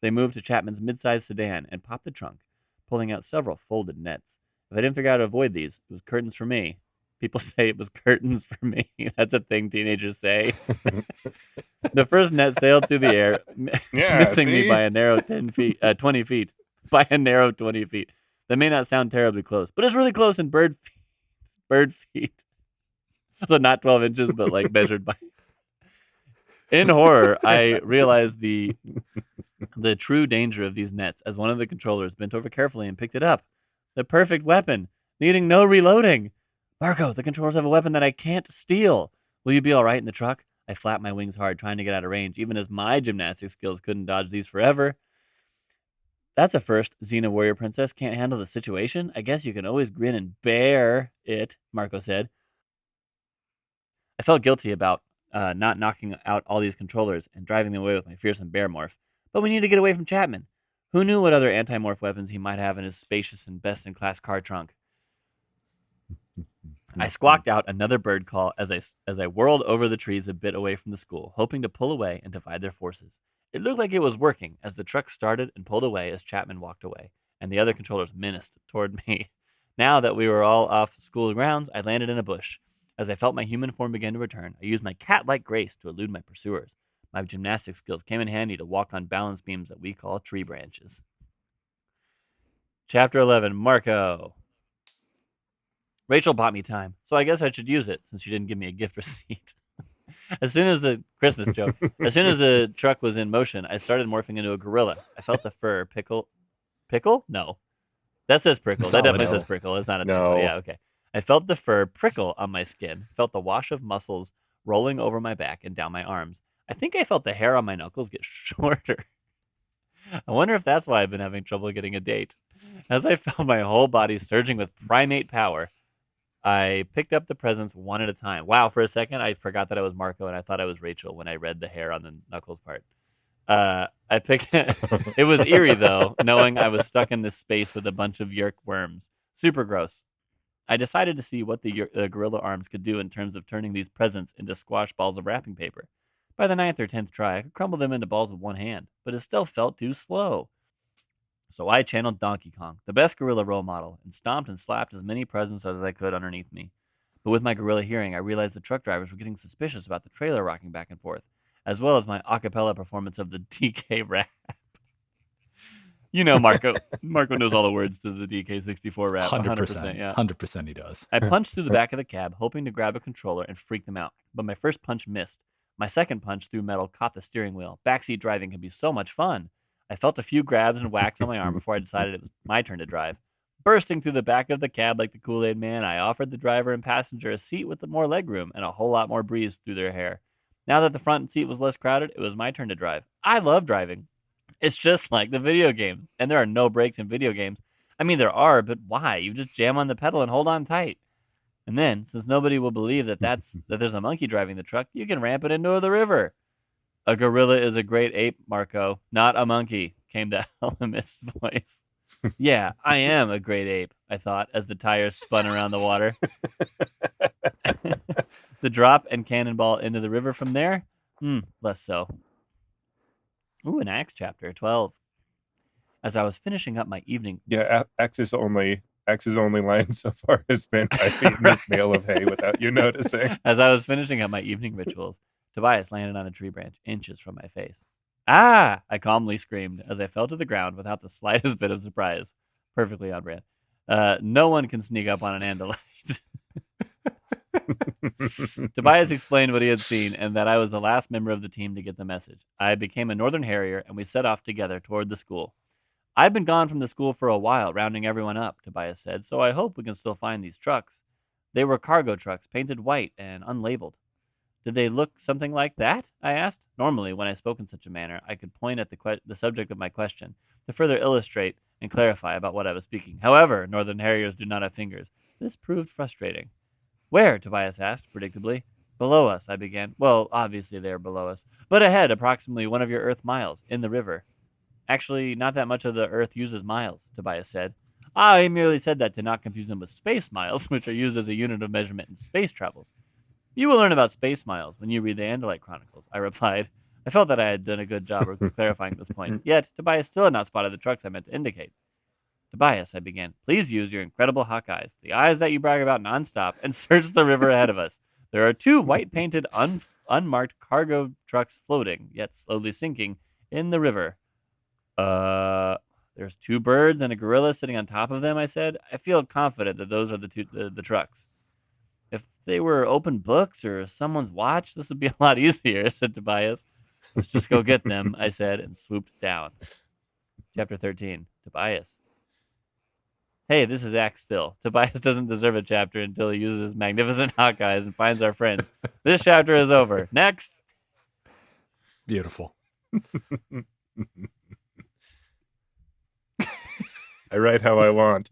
They moved to Chapman's mid-sized sedan and popped the trunk, pulling out several folded nets. If I didn't figure out how to avoid these, it was curtains for me. People say it was curtains for me. That's a thing teenagers say. The first net sailed through the air, missing me by a narrow 20 feet. By a narrow 20 feet. That may not sound terribly close, but it's really close in bird feet. So not 12 inches, but like measured by. In horror, I realized the true danger of these nets as one of the controllers bent over carefully and picked it up. The perfect weapon, needing no reloading. Marco, the controllers have a weapon that I can't steal. Will you be all right in the truck? I flapped my wings hard, trying to get out of range, even as my gymnastic skills couldn't dodge these forever. That's a first. Xena Warrior Princess can't handle the situation. I guess you can always grin and bear it, Marco said. I felt guilty about not knocking out all these controllers and driving them away with my fearsome bear morph. But we need to get away from Chapman. Who knew what other anti-morph weapons he might have in his spacious and best-in-class car trunk? I squawked out another bird call as I whirled over the trees a bit away from the school, hoping to pull away and divide their forces. It looked like it was working as the truck started and pulled away as Chapman walked away, and the other controllers menaced toward me. Now that we were all off school grounds, I landed in a bush. As I felt my human form begin to return, I used my cat-like grace to elude my pursuers. My gymnastic skills came in handy to walk on balance beams that we call tree branches. Chapter 11, Marco. Rachel bought me time, so I guess I should use it since she didn't give me a gift receipt. As soon as the truck was in motion, I started morphing into a gorilla. I felt the fur pickle. No. That says prickle. Solid. That definitely says prickle. It's not a No. thing. Yeah, okay. I felt the fur prickle on my skin, felt the wash of muscles rolling over my back and down my arms. I think I felt the hair on my knuckles get shorter. I wonder if that's why I've been having trouble getting a date. As I felt my whole body surging with primate power, I picked up the presents one at a time. Wow, for a second, I forgot that I was Marco and I thought I was Rachel when I read the hair on the knuckles part. I picked it was eerie, though, knowing I was stuck in this space with a bunch of Yeerk worms. Super gross. I decided to see what the gorilla arms could do in terms of turning these presents into squash balls of wrapping paper. By the 9th or 10th try, I could crumble them into balls with one hand, but it still felt too slow. So I channeled Donkey Kong, the best gorilla role model, and stomped and slapped as many presents as I could underneath me. But with my gorilla hearing, I realized the truck drivers were getting suspicious about the trailer rocking back and forth, as well as my a cappella performance of the DK rap. You know, Marco knows all the words to the DK64 rap. 100%. Yeah. 100% he does. I punched through the back of the cab, hoping to grab a controller and freak them out. But my first punch missed. My second punch through metal caught the steering wheel. Backseat driving can be so much fun. I felt a few grabs and whacks on my arm before I decided it was my turn to drive. Bursting through the back of the cab like the Kool-Aid Man, I offered the driver and passenger a seat with more legroom and a whole lot more breeze through their hair. Now that the front seat was less crowded, it was my turn to drive. I love driving. It's just like the video game. And there are no brakes in video games. I mean, there are, but why? You just jam on the pedal and hold on tight. And then, since nobody will believe that there's a monkey driving the truck, you can ramp it into the river. A gorilla is a great ape, Marco, not a monkey, came the Hellemist's voice. Yeah, I am a great ape, I thought, as the tires spun around the water. The drop and cannonball into the river from there? Less so. Ooh, an axe chapter, 12. As I was finishing up my evening... Yeah, X is only Axe's only line so far has been, I've eaten this meal of hay without you noticing. As I was finishing up my evening rituals, Tobias landed on a tree branch inches from my face. Ah! I calmly screamed as I fell to the ground without the slightest bit of surprise. Perfectly on brand. No one can sneak up on an Andalite. Tobias explained what he had seen and that I was the last member of the team to get the message. I became a Northern Harrier and we set off together toward the school. I've been gone from the school for a while, rounding everyone up, Tobias said, so I hope we can still find these trucks. They were cargo trucks, painted white and unlabeled. Did they look something like that? I asked. Normally, when I spoke in such a manner, I could point at the subject of my question to further illustrate and clarify about what I was speaking. However, Northern Harriers do not have fingers. This proved frustrating. Where? Tobias asked, predictably. Below us, I began. Well, obviously they are below us. But ahead, approximately one of your Earth miles, in the river. Actually, not that much of the Earth uses miles, Tobias said. I merely said that to not confuse them with space miles, which are used as a unit of measurement in space travels. You will learn about space miles when you read the Andalite Chronicles, I replied. I felt that I had done a good job of clarifying this point. Yet, Tobias still had not spotted the trucks I meant to indicate. Tobias, I began, please use your incredible hawk eyes, the eyes that you brag about nonstop, and search the river ahead of us. There are two white-painted, unmarked cargo trucks floating, yet slowly sinking, in the river. There's two birds and a gorilla sitting on top of them, I said. I feel confident that those are the trucks. If they were open books or someone's watch, this would be a lot easier, said Tobias. Let's just go get them, I said, and swooped down. Chapter 13, Tobias. Hey, this is Axe still. Tobias doesn't deserve a chapter until he uses his magnificent hawk eyes and finds our friends. This chapter is over. Next. Beautiful. I write how I want.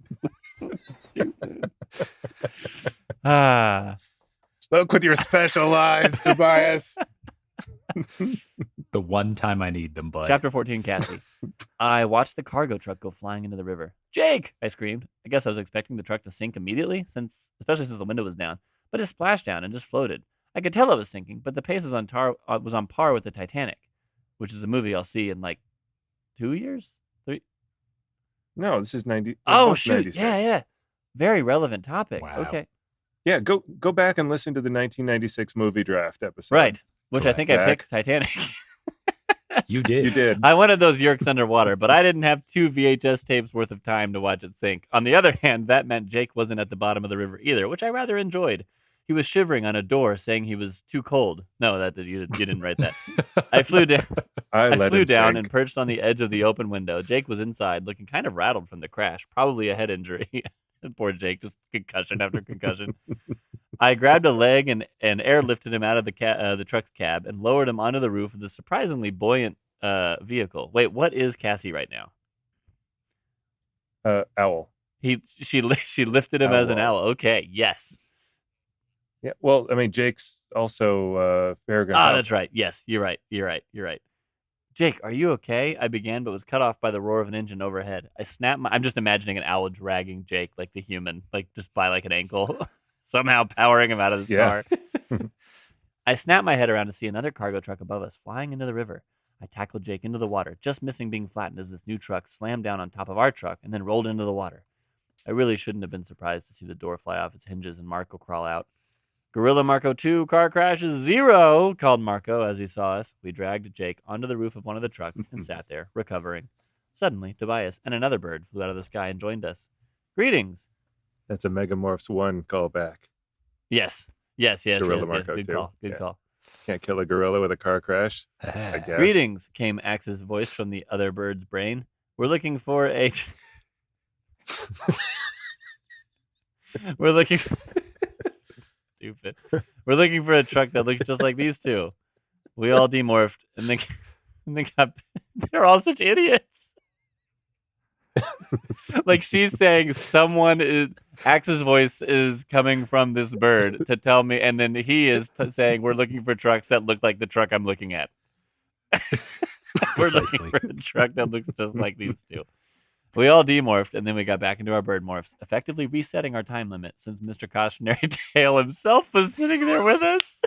Look with your special eyes, Tobias. The one time I need them, bud. Chapter 14, Cassie. I watched the cargo truck go flying into the river. Jake! I screamed. I guess I was expecting the truck to sink immediately, especially since the window was down. But it splashed down and just floated. I could tell it was sinking, but the pace was on par with the Titanic, which is a movie I'll see in like 2 years? 3? No, this is 90. Oh, shoot. 96. Yeah. Very relevant topic. Wow. Okay. Yeah, go back and listen to the 1996 movie draft episode. Right. Which I think I Correct. picked Titanic. You did. You did. I wanted those Yeerks underwater, but I didn't have 2 VHS tapes worth of time to watch it sink. On the other hand, that meant Jake wasn't at the bottom of the river either, which I rather enjoyed. He was shivering on a door, saying he was too cold. No, you didn't write that. I flew down. I flew down and perched on the edge of the open window. Jake was inside, looking kind of rattled from the crash, probably a head injury. Poor Jake, just concussion after concussion. I grabbed a leg and airlifted him out of the truck's cab and lowered him onto the roof of the surprisingly buoyant vehicle. Wait, what is Cassie right now? Owl. She lifted him as an owl. Okay, yes. Yeah, well, I mean, Jake's also Farragut. That's right. Yes, you're right. Jake, are you okay? I began, but was cut off by the roar of an engine overhead. I'm just imagining an owl dragging Jake like the human, like just by like an ankle, somehow powering him out of the car. I snapped my head around to see another cargo truck above us, flying into the river. I tackled Jake into the water, just missing being flattened as this new truck slammed down on top of our truck and then rolled into the water. I really shouldn't have been surprised to see the door fly off its hinges and Marco crawl out. Gorilla Marco 2, car crashes 0, called Marco as he saw us. We dragged Jake onto the roof of one of the trucks and sat there, recovering. Suddenly, Tobias and another bird flew out of the sky and joined us. Greetings. That's a Megamorphs 1 callback. Yes. Gorilla Marco Good 2. call. Good call. Can't kill a gorilla with a car crash, I guess. Greetings, came Axe's voice from the other bird's brain. We're looking for a... Stupid. We're looking for a truck that looks just like these two. We all demorphed, and they got... They're all such idiots. Like she's saying Axe's voice is coming from this bird to tell me, and then he is saying we're looking for trucks that look like the truck I'm looking at. We're looking for a truck that looks just like these two. We all demorphed, and then we got back into our bird morphs, effectively resetting our time limit since Mr. Cautionary Tale himself was sitting there with us.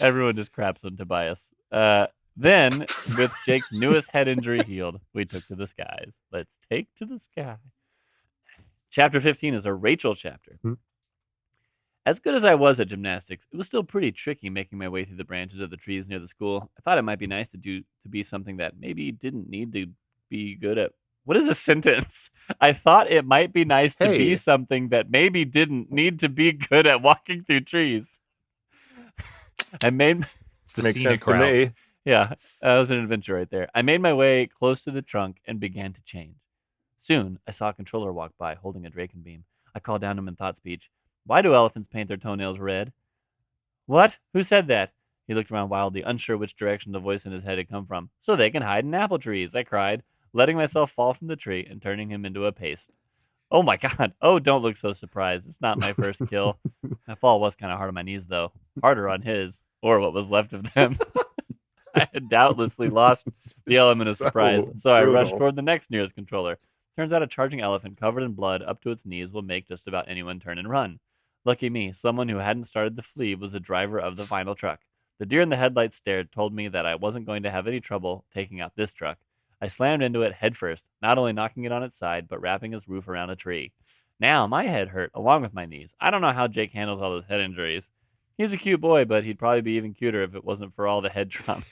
Everyone just craps on Tobias. Then, with Jake's newest head injury healed, we took to the skies. Let's take to the sky. Chapter 15 is a Rachel chapter. As good as I was at gymnastics, it was still pretty tricky making my way through the branches of the trees near the school. I thought it might be nice to be something that maybe didn't need to be good at. What is a sentence? I thought it might be nice to be Hey. something that maybe didn't need to be good at walking through trees. I made It's the Makes scenic sense to route. me. Yeah, that was an adventure right there. I made my way close to the trunk and began to change. Soon, I saw a controller walk by holding a Draken beam. I called down to him in thought speech. Why do elephants paint their toenails red? What? Who said that? He looked around wildly, unsure which direction the voice in his head had come from. So they can hide in apple trees, I cried, letting myself fall from the tree and turning him into a paste. Oh my god. Oh, don't look so surprised. It's not my first kill. My fall was kind of hard on my knees, though. Harder on his, or what was left of them. I had doubtlessly lost the element of surprise, so I rushed brutal. toward the next nearest controller. Turns out a charging elephant covered in blood up to its knees will make just about anyone turn and run. Lucky me, someone who hadn't started to flee was the driver of the final truck. The deer in the headlights stared told me that I wasn't going to have any trouble taking out this truck. I slammed into it headfirst, not only knocking it on its side, but wrapping its roof around a tree. Now my head hurt, along with my knees. I don't know how Jake handles all those head injuries. He's a cute boy, but he'd probably be even cuter if it wasn't for all the head trauma.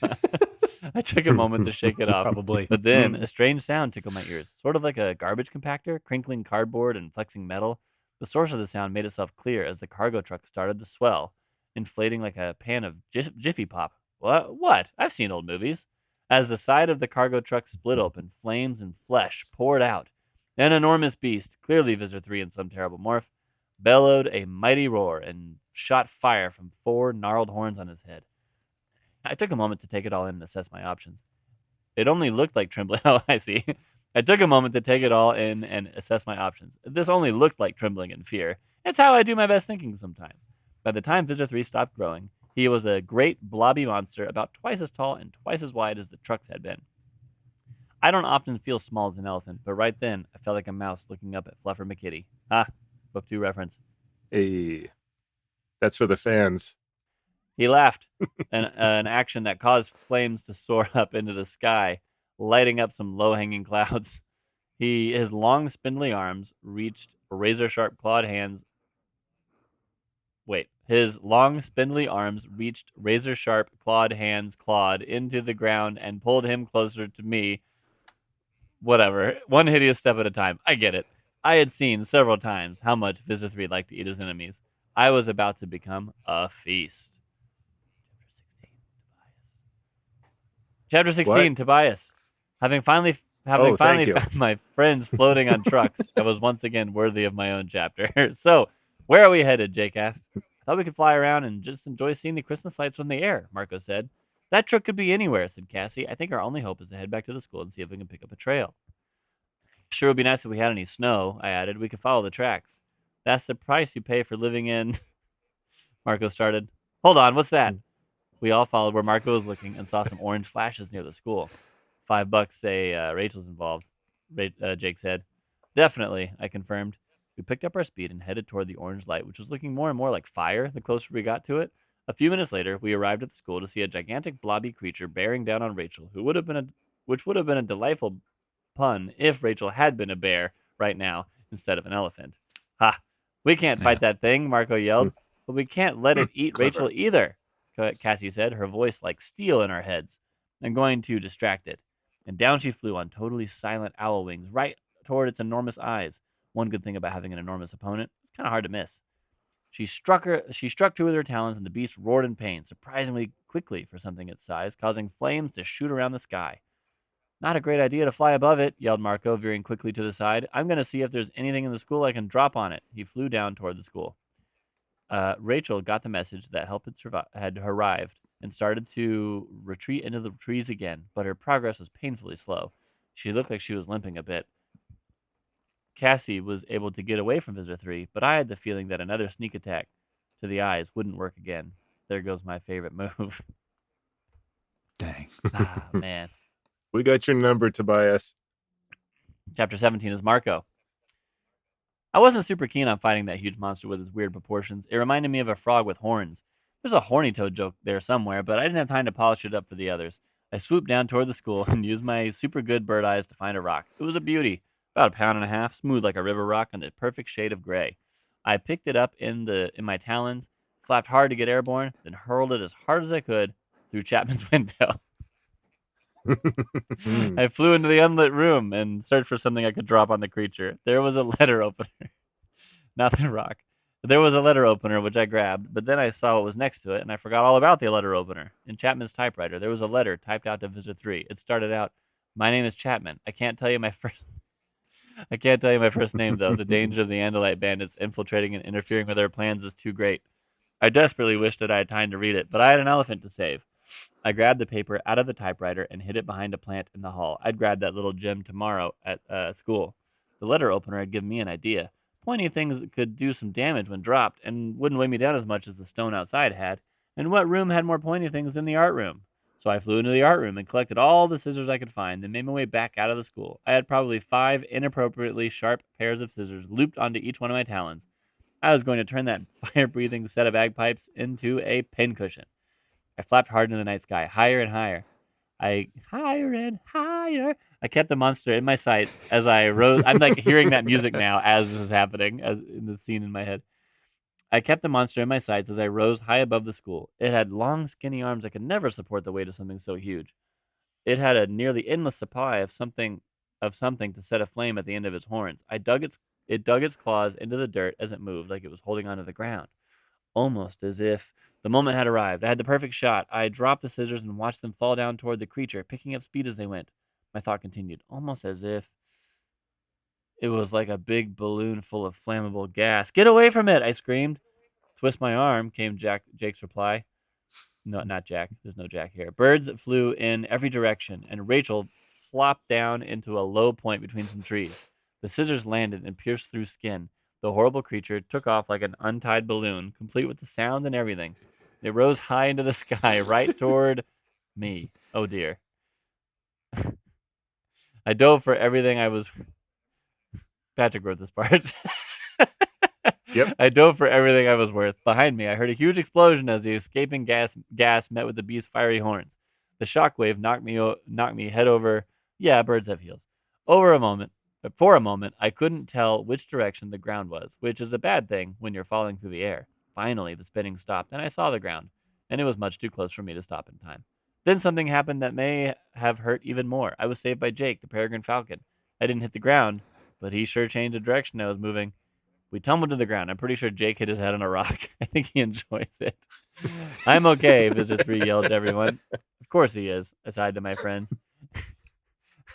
I took a moment to shake it off. Probably. But then a strange sound tickled my ears, sort of like a garbage compactor, crinkling cardboard and flexing metal. The source of the sound made itself clear as the cargo truck started to swell, inflating like a pan of Jiffy Pop. What? I've seen old movies. As the side of the cargo truck split open, flames and flesh poured out. An enormous beast, clearly Visitor 3 in some terrible morph, bellowed a mighty roar and shot fire from 4 gnarled horns on his head. I took a moment to take it all in and assess my options. It only looked like trembling. Oh, I see. I took a moment to take it all in and assess my options. This only looked like trembling and fear. It's how I do my best thinking sometimes. By the time Visitor 3 stopped growing, he was a great blobby monster about twice as tall and twice as wide as the trucks had been. I don't often feel small as an elephant, but right then I felt like a mouse looking up at Fluffer McKitty. Book 2 reference. Hey, that's for the fans. He laughed, an action that caused flames to soar up into the sky, lighting up some low-hanging clouds. His long, spindly arms reached razor-sharp clawed hands. His long, spindly arms reached razor-sharp clawed hands clawed into the ground and pulled him closer to me. Whatever. One hideous step at a time. I get it. I had seen several times how much Visitor 3 liked to eat his enemies. I was about to become a feast. Chapter 16, What? Tobias. Having finally thank you. found my friends floating on trucks, I was once again worthy of my own chapter. So, where are we headed? Jake asked. I thought we could fly around and just enjoy seeing the Christmas lights from the air, Marco said. That truck could be anywhere, said Cassie. I think our only hope is to head back to the school and see if we can pick up a trail. Sure would be nice if we had any snow, I added. We could follow the tracks. That's the price you pay for living in... Marco started. Hold on, what's that? We all followed where Marco was looking and saw some orange flashes near the school. $5, say Rachel's involved, Jake said. Definitely, I confirmed. We picked up our speed and headed toward the orange light, which was looking more and more like fire the closer we got to it. A few minutes later, we arrived at the school to see a gigantic blobby creature bearing down on Rachel, which would have been a delightful pun if Rachel had been a bear right now instead of an elephant. Ha! We can't fight that thing, Marco yelled, but we can't let it eat Clever. Rachel either, Cassie said, her voice like steel in our heads. I'm going to distract it. And down she flew on totally silent owl wings, right toward its enormous eyes. One good thing about having an enormous opponent, it's kind of hard to miss. She struck two with her talons, and the beast roared in pain, surprisingly quickly for something its size, causing flames to shoot around the sky. Not a great idea to fly above it, yelled Marco, veering quickly to the side. I'm going to see if there's anything in the school I can drop on it. He flew down toward the school. Rachel got the message that help had arrived and started to retreat into the trees again, but her progress was painfully slow. She looked like she was limping a bit. Cassie was able to get away from Visitor 3, but I had the feeling that another sneak attack to the eyes wouldn't work again. There goes my favorite move. Dang. Man. We got your number, Tobias. Chapter 17 is Marco. I wasn't super keen on fighting that huge monster with its weird proportions. It reminded me of a frog with horns. There's a horny toad joke there somewhere, but I didn't have time to polish it up for the others. I swooped down toward the school and used my super good bird eyes to find a rock. It was a beauty, about 1.5 pounds, smooth like a river rock and the perfect shade of gray. I picked it up in my talons, flapped hard to get airborne, then hurled it as hard as I could through Chapman's window. I flew into the unlit room and searched for something I could drop on the creature. There was a letter opener, not the rock. There was a letter opener, which I grabbed, but then I saw what was next to it, and I forgot all about the letter opener. In Chapman's typewriter, there was a letter typed out to Visitor 3. It started out, "My name is Chapman. I can't tell you my first name, though. The danger of the Andalite bandits infiltrating and interfering with our plans is too great. I desperately wished that I had time to read it, but I had an elephant to save." I grabbed the paper out of the typewriter and hid it behind a plant in the hall. I'd grab that little gem tomorrow at school. The letter opener had given me an idea. Pointy things that could do some damage when dropped and wouldn't weigh me down as much as the stone outside had. And what room had more pointy things than the art room? So I flew into the art room and collected all the scissors I could find, then made my way back out of the school. I had probably 5 inappropriately sharp pairs of scissors looped onto each one of my talons. I was going to turn that fire-breathing set of bagpipes into a pincushion. I flapped hard into the night sky, higher and higher. Higher and higher. I kept the monster in my sights as I rose. I'm like hearing that music now as this is happening, as in the scene in my head. I kept the monster in my sights as I rose high above the school. It had long, skinny arms that could never support the weight of something so huge. It had a nearly endless supply of something to set aflame at the end of its horns. It dug its claws into the dirt as it moved, like it was holding onto the ground, almost as if the moment had arrived. I had the perfect shot. I dropped the scissors and watched them fall down toward the creature, picking up speed as they went. My thought continued, almost as if it was like a big balloon full of flammable gas. "Get away from it!" I screamed. "Twist my arm," came Jake's reply. No, not Jack. There's no Jack here. Birds flew in every direction, and Rachel flopped down into a low point between some trees. The scissors landed and pierced through skin. The horrible creature took off like an untied balloon, complete with the sound and everything. It rose high into the sky, right toward me. Oh dear. I dove for everything I was... Patrick wrote this part. Yep. I dove for everything I was worth. Behind me, I heard a huge explosion as the escaping gas met with the beast's fiery horns. The shockwave knocked me head over. Yeah, birds have heels. For a moment, I couldn't tell which direction the ground was, which is a bad thing when you're falling through the air. Finally, the spinning stopped, and I saw the ground, and it was much too close for me to stop in time. Then something happened that may have hurt even more. I was saved by Jake, the peregrine falcon. I didn't hit the ground, but he sure changed the direction I was moving. We tumbled to the ground. I'm pretty sure Jake hit his head on a rock. I think he enjoys it. "I'm okay," Visitor 3 yelled to everyone. Of course he is, aside to my friends.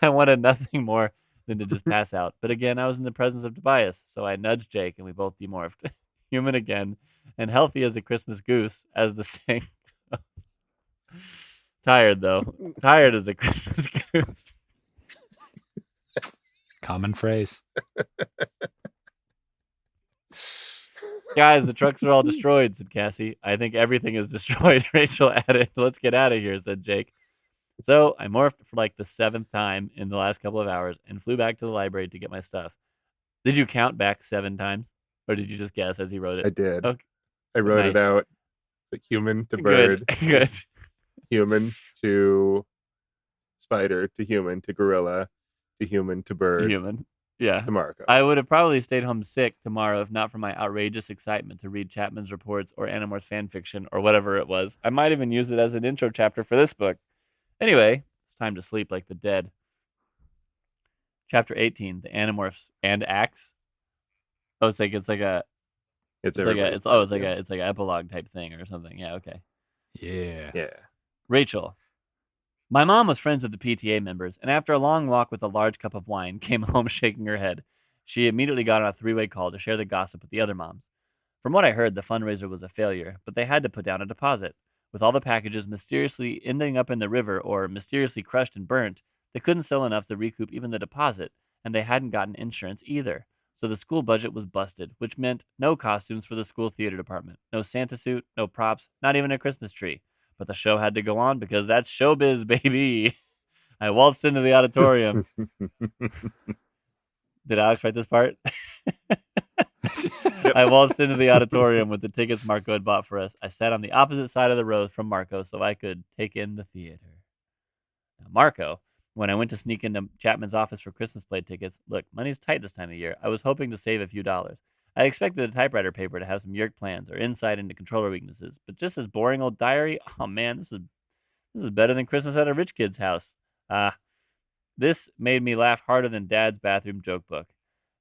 I wanted nothing more than to just pass out. But again, I was in the presence of Tobias, so I nudged Jake and we both demorphed. Human again, and healthy as a Christmas goose, as the saying goes. Tired, though. Tired as a Christmas goose. Common phrase. "Guys, the trucks are all destroyed," said Cassie. "I think everything is destroyed," Rachel added. "Let's get out of here," said Jake. So I morphed for like the 7th time in the last couple of hours and flew back to the library to get my stuff. Did you count back 7 times? Or did you just guess as he wrote it? I did. Okay. I wrote Nice. it out. It's like human to bird, Good. human to spider to human to gorilla to human to bird It's human. Yeah. to Marco. I would have probably stayed home sick tomorrow if not for my outrageous excitement to read Chapman's reports or Animorphs fan fiction or whatever it was. I might even use it as an intro chapter for this book. Anyway, it's time to sleep like the dead. Chapter 18, The Animorphs and Axe. Oh, it's like an epilogue type thing or something. Yeah, okay. Yeah. Rachel. My mom was friends with the PTA members, and after a long walk with a large cup of wine, came home shaking her head. She immediately got on a 3-way call to share the gossip with the other moms. From what I heard, the fundraiser was a failure, but they had to put down a deposit. With all the packages mysteriously ending up in the river or mysteriously crushed and burnt, they couldn't sell enough to recoup even the deposit, and they hadn't gotten insurance either. So the school budget was busted, which meant no costumes for the school theater department, no Santa suit, no props, not even a Christmas tree. But the show had to go on because that's showbiz, baby. I waltzed into the auditorium. Did Alex write this part? I waltzed into the auditorium with the tickets Marco had bought for us. I sat on the opposite side of the row from Marco so I could take in the theater. Marco, when I went to sneak into Chapman's office for Christmas play tickets, look, money's tight this time of year. I was hoping to save a few dollars. I expected the typewriter paper to have some Yeerk plans or insight into controller weaknesses, but just this boring old diary, oh man, this is better than Christmas at a rich kid's house. This made me laugh harder than Dad's bathroom joke book.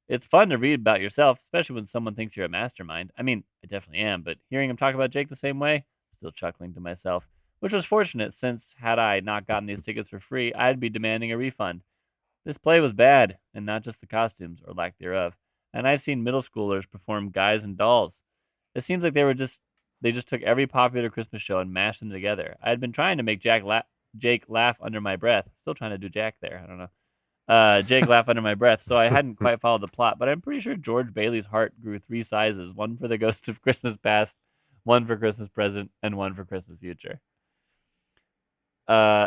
It's fun to read about yourself, especially when someone thinks you're a mastermind. I mean, I definitely am, but hearing him talk about Jake the same way, I'm still chuckling to myself, which was fortunate since had I not gotten these tickets for free, I'd be demanding a refund. This play was bad, and not just the costumes, or lack thereof. And I've seen middle schoolers perform Guys and Dolls. It seems like they just took every popular Christmas show and mashed them together. I had been trying to make Jake laugh under my breath. Still trying to do Jack there. I don't know. Jake laugh under my breath, so I hadn't quite followed the plot, but I'm pretty sure George Bailey's heart grew 3 sizes, one for the Ghost of Christmas Past, one for Christmas Present, and one for Christmas Future.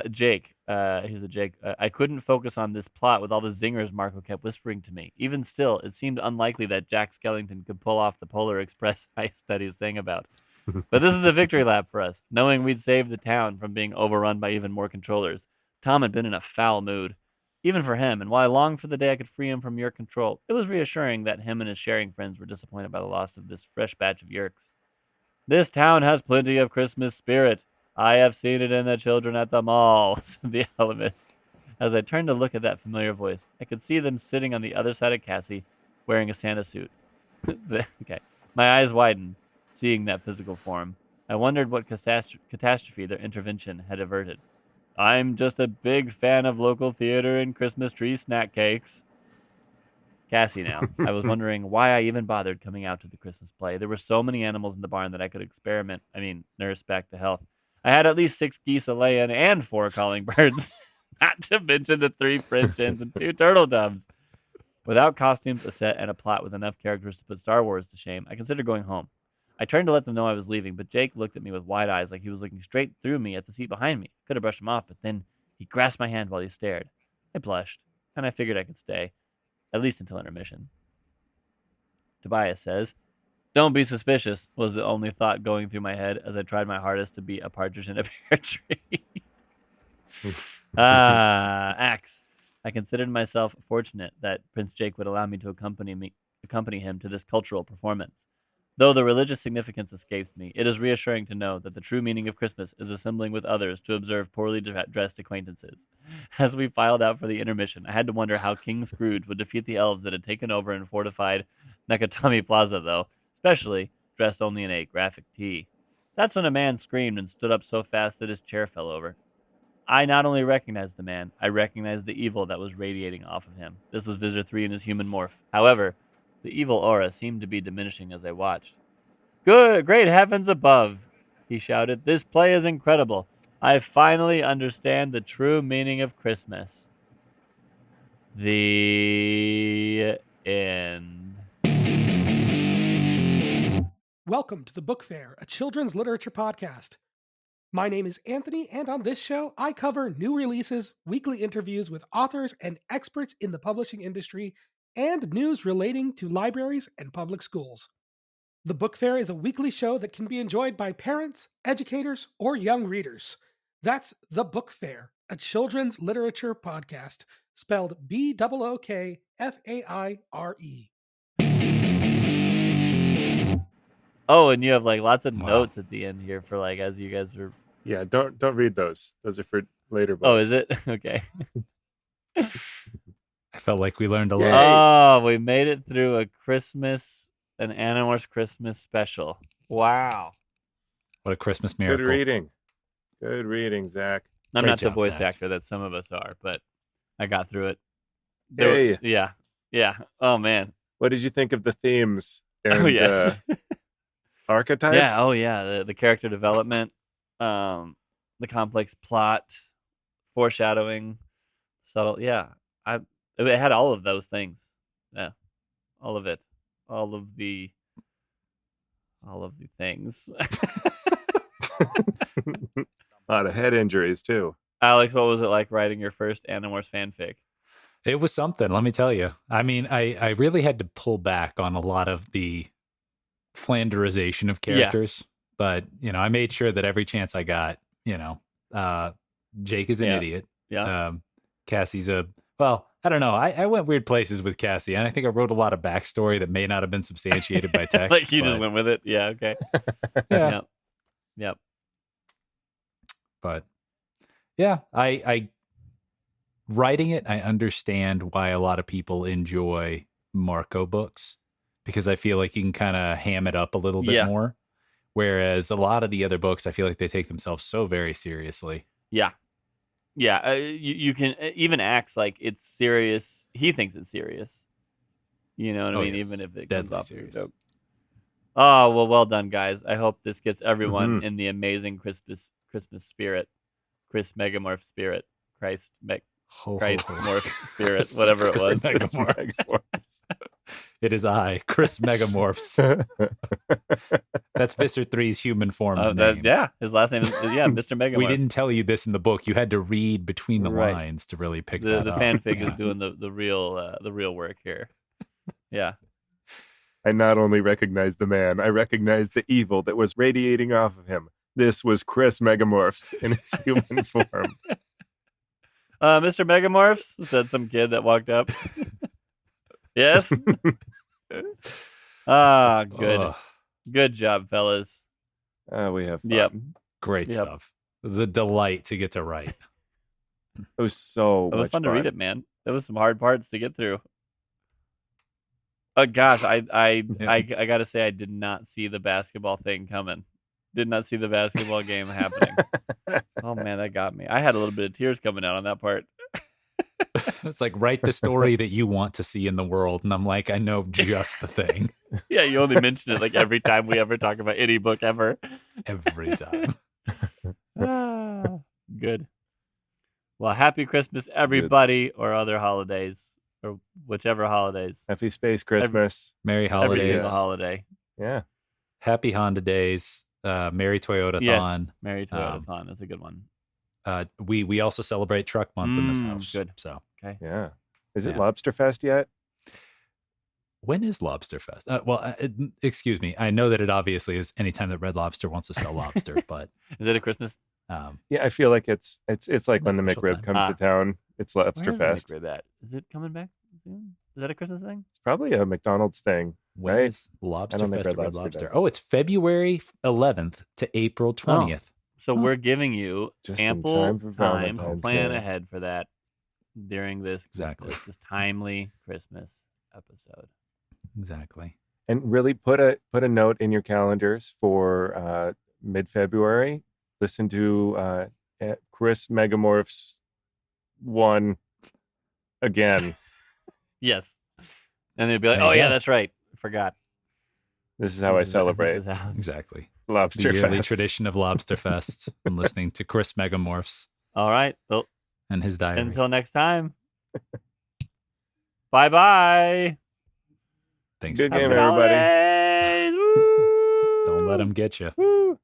Jake, here's a Jake. I couldn't focus on this plot with all the zingers Marco kept whispering to me. Even still, it seemed unlikely that Jack Skellington could pull off the Polar Express heist that he was saying about. But this is a victory lap for us, knowing we'd saved the town from being overrun by even more controllers. Tom had been in a foul mood, even for him, and while I longed for the day I could free him from Yeerk control, it was reassuring that him and his sharing friends were disappointed by the loss of this fresh batch of Yeerks. This town has plenty of Christmas spirit. I have seen it in the children at the mall, said the Alchemist. As I turned to look at that familiar voice, I could see them sitting on the other side of Cassie, wearing a Santa suit. Okay. My eyes widened, seeing that physical form. I wondered what catastrophe their intervention had averted. I'm just a big fan of local theater and Christmas tree snack cakes. Cassie now. I was wondering why I even bothered coming out to the Christmas play. There were so many animals in the barn that I could nurse back to health. I had at least 6 geese a laying and 4 calling birds, not to mention the 3 French hens and 2 turtle doves. Without costumes, a set, and a plot with enough characters to put Star Wars to shame, I considered going home. I turned to let them know I was leaving, but Jake looked at me with wide eyes like he was looking straight through me at the seat behind me. I could have brushed him off, but then he grasped my hand while he stared. I blushed, and I figured I could stay, at least until intermission. Tobias says, "Don't be suspicious," was the only thought going through my head as I tried my hardest to be a partridge in a pear tree. Axe. I considered myself fortunate that Prince Jake would allow me to accompany him to this cultural performance. Though the religious significance escapes me, it is reassuring to know that the true meaning of Christmas is assembling with others to observe poorly dressed acquaintances. As we filed out for the intermission, I had to wonder how King Scrooge would defeat the elves that had taken over and fortified Nakatomi Plaza, though, especially dressed only in a graphic tee. That's when a man screamed and stood up so fast that his chair fell over. I not only recognized the man, I recognized the evil that was radiating off of him. This was Visitor 3 in his human morph. However, the evil aura seemed to be diminishing as I watched. "Good, great heavens above," he shouted. "This play is incredible. I finally understand the true meaning of Christmas." The end. Welcome to the Book Fair, a children's literature podcast. My name is Anthony, and on this show, I cover new releases, weekly interviews with authors and experts in the publishing industry, and news relating to libraries and public schools. The Book Fair is a weekly show that can be enjoyed by parents, educators, or young readers. That's The Book Fair, a children's literature podcast, spelled BOOKFAIRE. Oh, and you have like lots of Wow. notes at the end here for like as you guys are. Yeah, don't read those. Those are for later books. Oh, is it? Okay. I felt like we learned a Yay. lot. Oh, we made it through an Animorphs Christmas special. Wow. What a Christmas Good miracle. reading. Good reading, Zach. I'm Great not the job, voice Zach. actor that some of us are, but I got through it. Hey. Yeah. Yeah. Oh man. What did you think of the themes and Oh yes. archetypes? Yeah. Oh yeah. The character development, the complex plot, foreshadowing, subtle. Yeah. It had all of those things. Yeah. All of it. All of the things. A lot of head injuries too. Alex, what was it like writing your first Animorphs fanfic? It was something, let me tell you. I mean, I really had to pull back on a lot of the Flanderization of characters, but I made sure that every chance I got, Jake is an Yeah. idiot. Yeah. Cassie's I don't know. I went weird places with Cassie, and I think I wrote a lot of backstory that may not have been substantiated by text. Like you just went with it. Yeah. Okay. Yeah. Yep. But yeah, I writing it, I understand why a lot of people enjoy Marco books, because I feel like you can kind of ham it up a little bit more. Whereas a lot of the other books, I feel like they take themselves so very seriously. Yeah. Yeah. You can even acts like it's serious. He thinks it's serious. You know what I mean? Yes. Even if it Deadly comes off serious. as a joke. Oh, well done, guys. I hope this gets everyone in the amazing Christmas spirit. Chris Megamorph spirit. Christ Morph spirit. Whatever it was. Megamorphs. It is I, Chris Megamorphs. That's Visser 3's human form's name. His last name is Mr. Megamorph. We didn't tell you this in the book. You had to read between the lines to really pick that up. The fanfic is doing the real work here. Yeah. I not only recognized the man, I recognized the evil that was radiating off of him. This was Chris Megamorphs in his human form. Mr. Megamorphs, said some kid that walked up. Yes? Good. Good job, fellas. We have fun. Yep. Great stuff. It was a delight to get to write. It was so much fun to read it, man. There was some hard parts to get through. Oh gosh, I gotta say I did not see the basketball thing coming. Did not see the basketball game happening. Oh man, that got me. I had a little bit of tears coming out on that part. It's like, write the story that you want to see in the world, and I'm like, I know just the thing. Yeah, you only mention it like every time we ever talk about any book ever. Every time. Good. Well, happy Christmas, everybody, or other holidays, or whichever holidays. Happy Space Christmas. Merry holidays. Every single holiday. Yeah. Happy Honda Days. Merry Toyota-thon. Yes, Merry Toyota-thon. That's a good one. We also celebrate Truck Month in this house. Good. So okay. Yeah. Is it Lobster Fest yet? When is Lobster Fest? Excuse me. I know that it obviously is anytime that Red Lobster wants to sell lobster, but is it a Christmas? Yeah, I feel like it's like when the McRib comes to town. It's Lobster Fest. Where is the McRib at? Is it coming back soon? Is that a Christmas thing? It's probably a McDonald's thing. When right? is Lobster Fest Red Lobster? Oh, it's February 11th to April 20th. So we're giving you just ample time to plan Day. ahead for that during this this timely Christmas episode. Exactly. And really put a note in your calendars for mid-February. Listen to Chris Megamorphs 1 again. Yes. And they'd be like, yeah, that's right. I forgot. This is how I celebrate. Exactly. Lobster the yearly Fest. Tradition of Lobster Fest. And listening to Chris Megamorphs. All right. Well, and his diary. Until next time. Bye-bye. Thanks. Good game, everybody. Don't let them get you. Woo.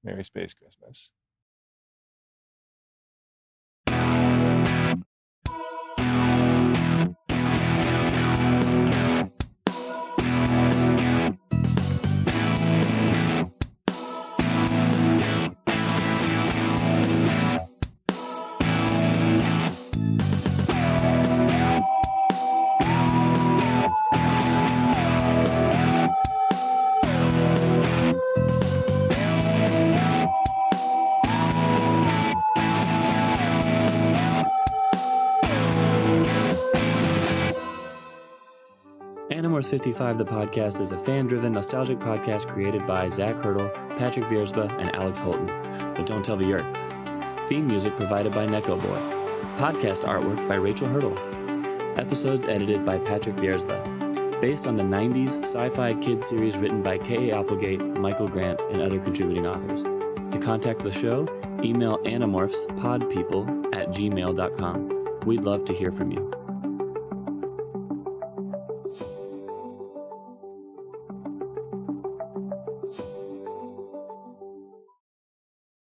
Merry Space Christmas. Animorphs-55, the podcast, is a fan-driven, nostalgic podcast created by Zach Hurdle, Patrick Viersba, and Alex Holton. But don't tell the Yeerks. Theme music provided by Neko Boy. Podcast artwork by Rachel Hurdle. Episodes edited by Patrick Viersba. Based on the 90s sci-fi kids series written by K.A. Applegate, Michael Grant, and other contributing authors. To contact the show, email animorphspodpeople@gmail.com. We'd love to hear from you.